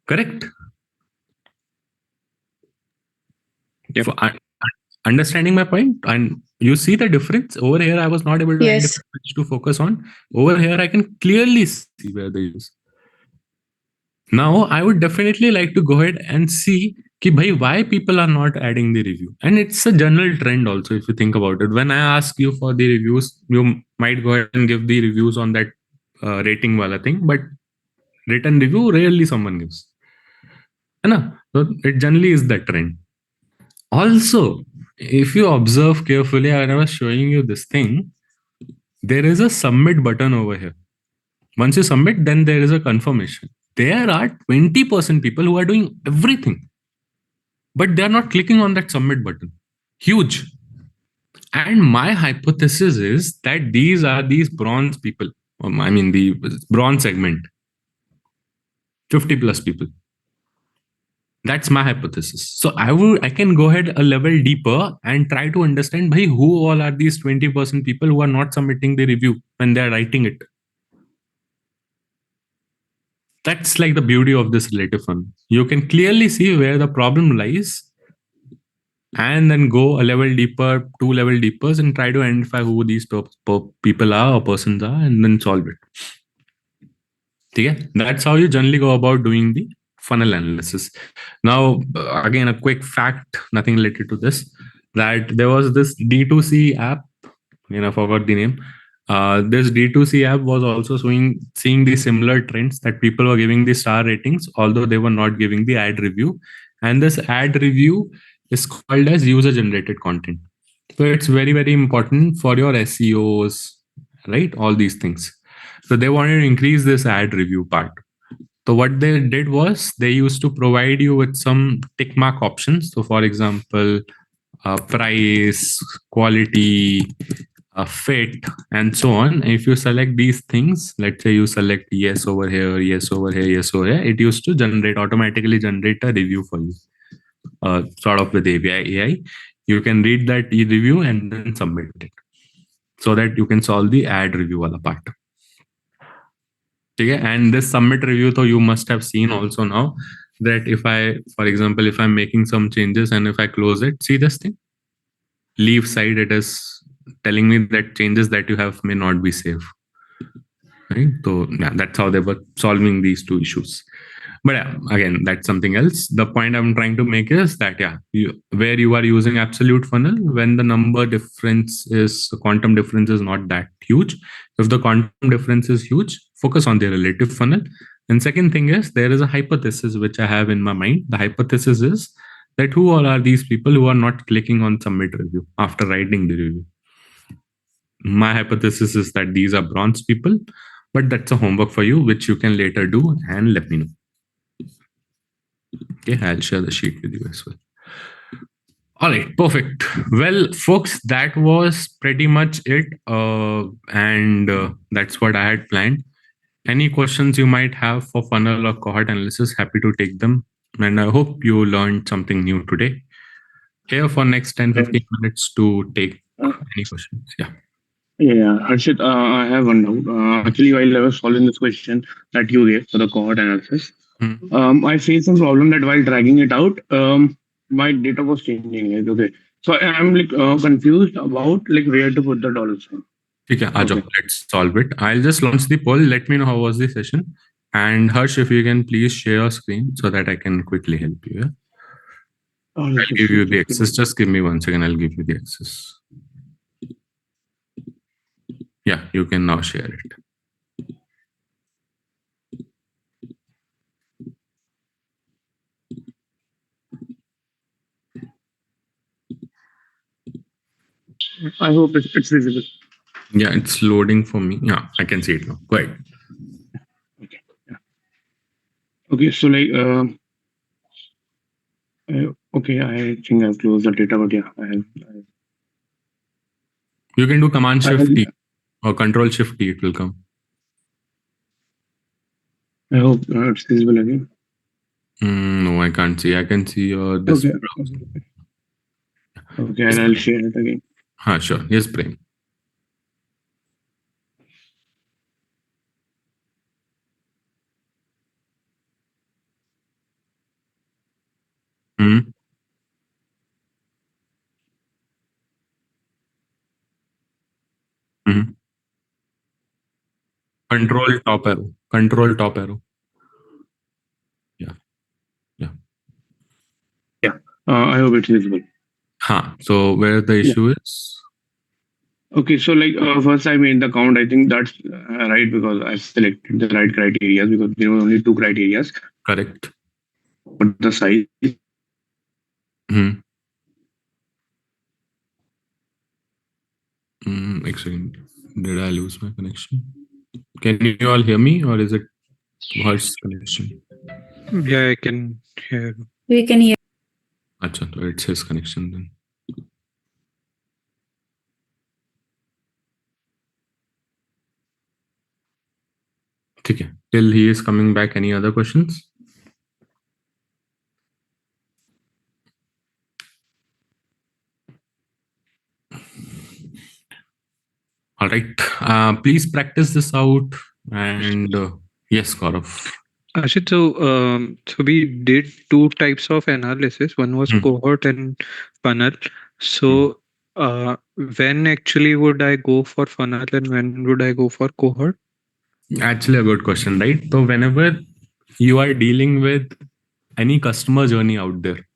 Correct? Yep. Understanding my point? And you see the difference? Over here, I was not able to Yes. identify which to focus on. Over here, I can clearly see where they use. Now, I would definitely like to go ahead and see ki bhai, why people are not adding the review. And it's a general trend also, if you think about it. When I ask you for the reviews, you might go ahead and give the reviews on that rating wala thing, but written review, rarely someone gives. So it generally is that trend. Also, if you observe carefully, when I was showing you this thing, there is a submit button over here. Once you submit, then there is a confirmation. There are 20% people who are doing everything, but they are not clicking on that submit button. Huge. And my hypothesis is that these are these bronze people. I mean, the bronze segment, 50 plus people. That's my hypothesis. So I can go ahead a level deeper and try to understand bhai, who all are these 20% people who are not submitting the review when they are writing it. That's like the beauty of this relative funnel. You can clearly see where the problem lies and then go a level deeper, 2 level deeper, and try to identify who these people are or persons are and then solve it. Okay? That's how you generally go about doing the funnel analysis. Now, again, a quick fact, nothing related to this, that there was this D2C app, I forgot the name. This D2C app was also seeing the similar trends that people were giving the star ratings, although they were not giving the ad review. And this ad review is called as user-generated content. So it's very, very important for your SEOs, right? All these things. So they wanted to increase this ad review part. So what they did was they used to provide you with some tick mark options. So for example, price, quality, fit, and so on. If you select these things, let's say you select yes over here, yes over here, yes over here, it used to automatically generate a review for you. Sort of with AI. You can read that review and then submit it so that you can solve the ad review wala part. Okay, and this submit review, though, you must have seen also now that if I, for example, if I'm making some changes and if I close it, see this thing, leave side, it is telling me that changes that you have may not be safe. Right? So yeah, that's how they were solving these two issues. But yeah, again, that's something else. The point I'm trying to make is that where you are using absolute funnel, when the quantum difference is not that huge. If the quantum difference is huge, focus on the relative funnel. And second thing is, there is a hypothesis which I have in my mind. The hypothesis is that who all are these people who are not clicking on submit review after writing the review? My hypothesis is that these are bronze people, but that's a homework for you, which you can later do and let me know. Okay, I'll share the sheet with you as well. All right, perfect. Well, folks, that was pretty much it. And that's what I had planned. Any questions you might have for funnel or cohort analysis, happy to take them. And I hope you learned something new today. Here for next 10-15 minutes to take any questions. Yeah. Yeah, Harshit, I have one doubt. Actually, while I was solving this question that you gave for the cohort analysis, I faced some problem that while dragging it out, my data was changing. Like, okay, so I'm like confused about like where to put the dollar sign. Okay, let's solve it. I'll just launch the poll. Let me know how was the session. And Harsh, if you can please share your screen so that I can quickly help you. Yeah? I'll give you the access. Just give me 1 second. I'll give you the access. Yeah, you can now share it. I hope it's visible. Yeah, it's loading for me. Yeah, I can see it now. Go ahead. Okay. Yeah. Okay, so like, okay, I think I've closed the data, but yeah, I have. You can do Command Shift T or Control Shift T. It will come. I hope it's visible again. No, I can't see. I can see this. Okay. Okay, and I'll share it again. Sure. Yes, Prem. Hmm. Hmm. Control top arrow. Control top arrow. Yeah. Yeah. Yeah. I hope it's visible. So where the issue is? Okay, so like first I made the count. I think that's right because I've selected the right criteria because there were only two criteria Correct. for the size. Hmm. Excellent. Did I lose my connection? Can you all hear me, or is it Harsh's connection? Yeah, I can hear. We can hear. Acha, so it's his connection then. Okay. Till he is coming back, any other questions? All right. Please practice this out. And yes, Gaurav. Ashit, so we did two types of analysis. One was cohort and funnel. So when actually would I go for funnel and when would I go for cohort? Actually, a good question, right? So whenever you are dealing with any customer journey out there,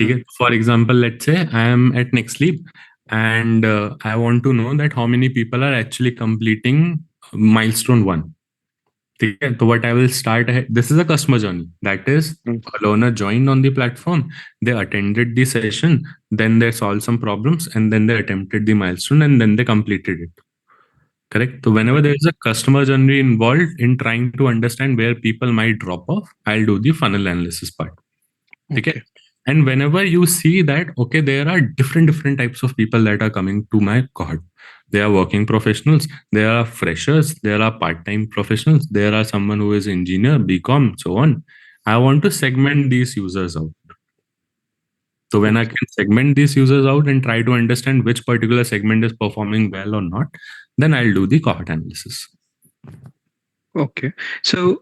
okay? For example, let's say I am at NextLeap and I want to know that how many people are actually completing milestone 1. Okay, so what I will start ahead, this is a customer journey. That is, a learner joined on the platform, they attended the session, then they solved some problems, and then they attempted the milestone, and then they completed it. Correct. So whenever there is a customer journey involved in trying to understand where people might drop off, I'll do the funnel analysis part. Okay. And whenever you see that, okay, there are different types of people that are coming to my cohort. There are working professionals, there are freshers, there are part-time professionals, there are someone who is engineer, BCom, so on. I want to segment these users out. So when I can segment these users out and try to understand which particular segment is performing well or not, then I'll do the cohort analysis. Okay. So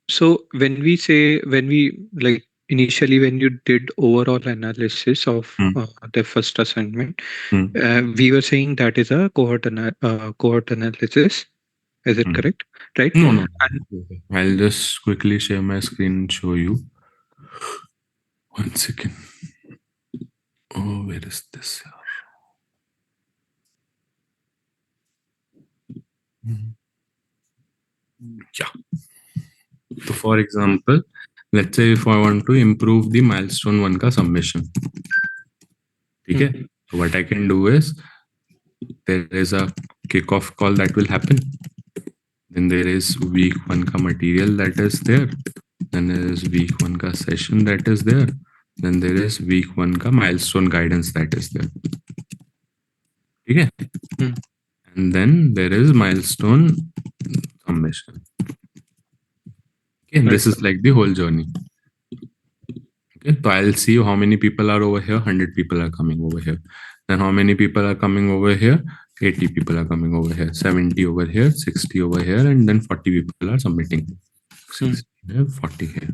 so when we like initially when you did overall analysis of the first assignment, we were saying that is a cohort analysis. Is it correct? Right? No. And I'll just quickly share my screen and show you. 1 second. Oh, where is this? Yeah. So for example, let's say if I want to improve the milestone 1 ka submission. Okay. So what I can do is there is a kickoff call that will happen. Then there is week 1 ka material that is there. Then there is week 1 ka session that is there. Then there is week 1 ka milestone guidance that is there. Okay. And then there is milestone submission. Okay, this is like the whole journey. Okay, so I'll see how many people are over here. 100 people are coming over here. Then how many people are coming over here? 80 people are coming over here. 70 over here, 60 over here, and then 40 people are submitting. 60 here, 40 here.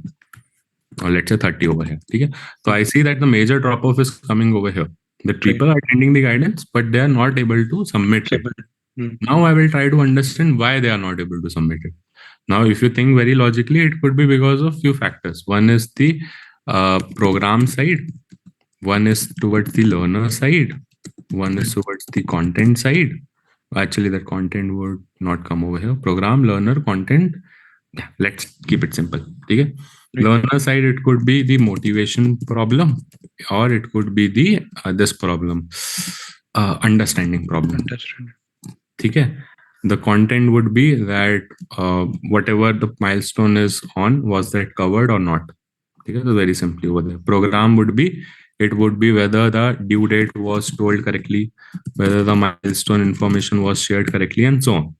Or let's say 30 over here. Okay? So I see that the major drop off is coming over here. The people are attending the guidance, but they are not able to submit it. Now I will try to understand why they are not able to submit it. Now, if you think very logically, it could be because of few factors. One is the program side. One is towards the learner side. One is towards the content side. Actually, that content would not come over here. Program, learner, content. Yeah, let's keep it simple. Okay? Learner side, it could be the motivation problem, or it could be the this problem, understanding problem. Okay? The content would be that whatever the milestone is on, was that covered or not? Okay? So very simply over there. Program would be, it would be whether the due date was told correctly, whether the milestone information was shared correctly, and so on.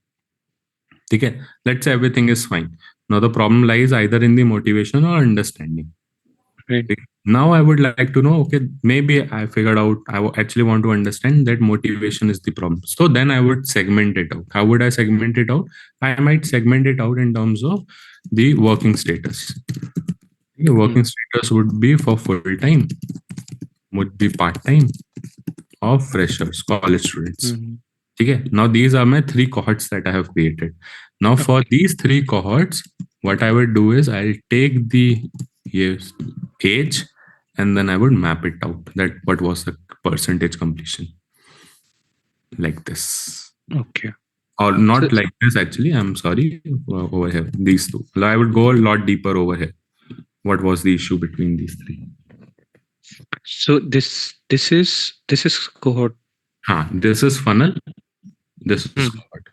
Okay? Let's say everything is fine. Now the problem lies either in the motivation or understanding. Right. Now I would like to know, okay, maybe I figured out, actually want to understand that motivation is the problem. So then I would segment it out. How would I segment it out? I might segment it out in terms of the working status. The working status would be for full time, would be part time, or freshers, college students. Okay. Now these are my 3 cohorts that I have created. Now for these 3 cohorts, what I would do is I'll take the age and then I would map it out, that what was the percentage completion, like this. Okay. Or not like this, actually. I'm sorry. Over here, these 2. I would go a lot deeper over here. What was the issue between these 3? So this is cohort. This is funnel. This is cohort.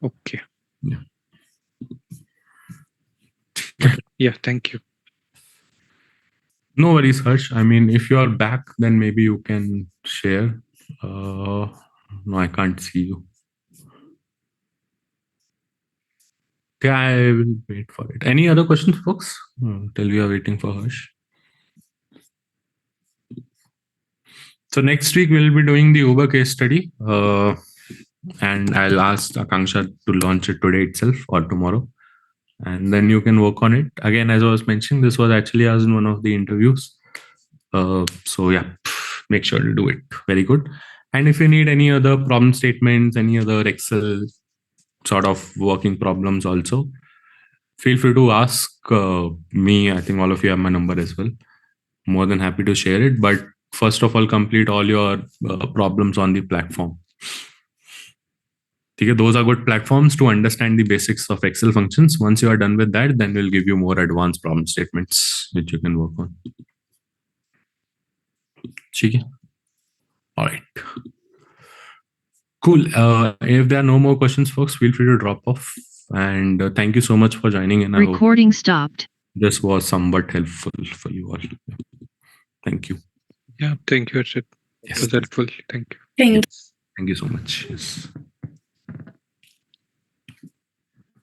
Okay. Yeah. Yeah. Thank you. No worries, Harsh. I mean, if you are back, then maybe you can share. No, I can't see you. Yeah, I will wait for it. Any other questions, folks? Till we are waiting for Harsh. So next week we'll be doing the Uber case study, and I'll ask Akanksha to launch it today itself or tomorrow, and then you can work on it. Again, as I was mentioning, this was actually asked in one of the interviews. So yeah, make sure to do it. Very good. And if you need any other problem statements, any other Excel sort of working problems also, feel free to ask me. I think all of you have my number as well. More than happy to share it. But first of all, complete all your problems on the platform. Okay, those are good platforms to understand the basics of Excel functions. Once you are done with that, then we'll give you more advanced problem statements which you can work on. Okay. All right. Cool. If there are no more questions, folks, feel free to drop off. And thank you so much for joining in. Recording stopped. This was somewhat helpful for you all. Thank you. Yeah. Thank you, Arshit. Yes. It was helpful. Thank you. Thanks. Thank you so much. Yes.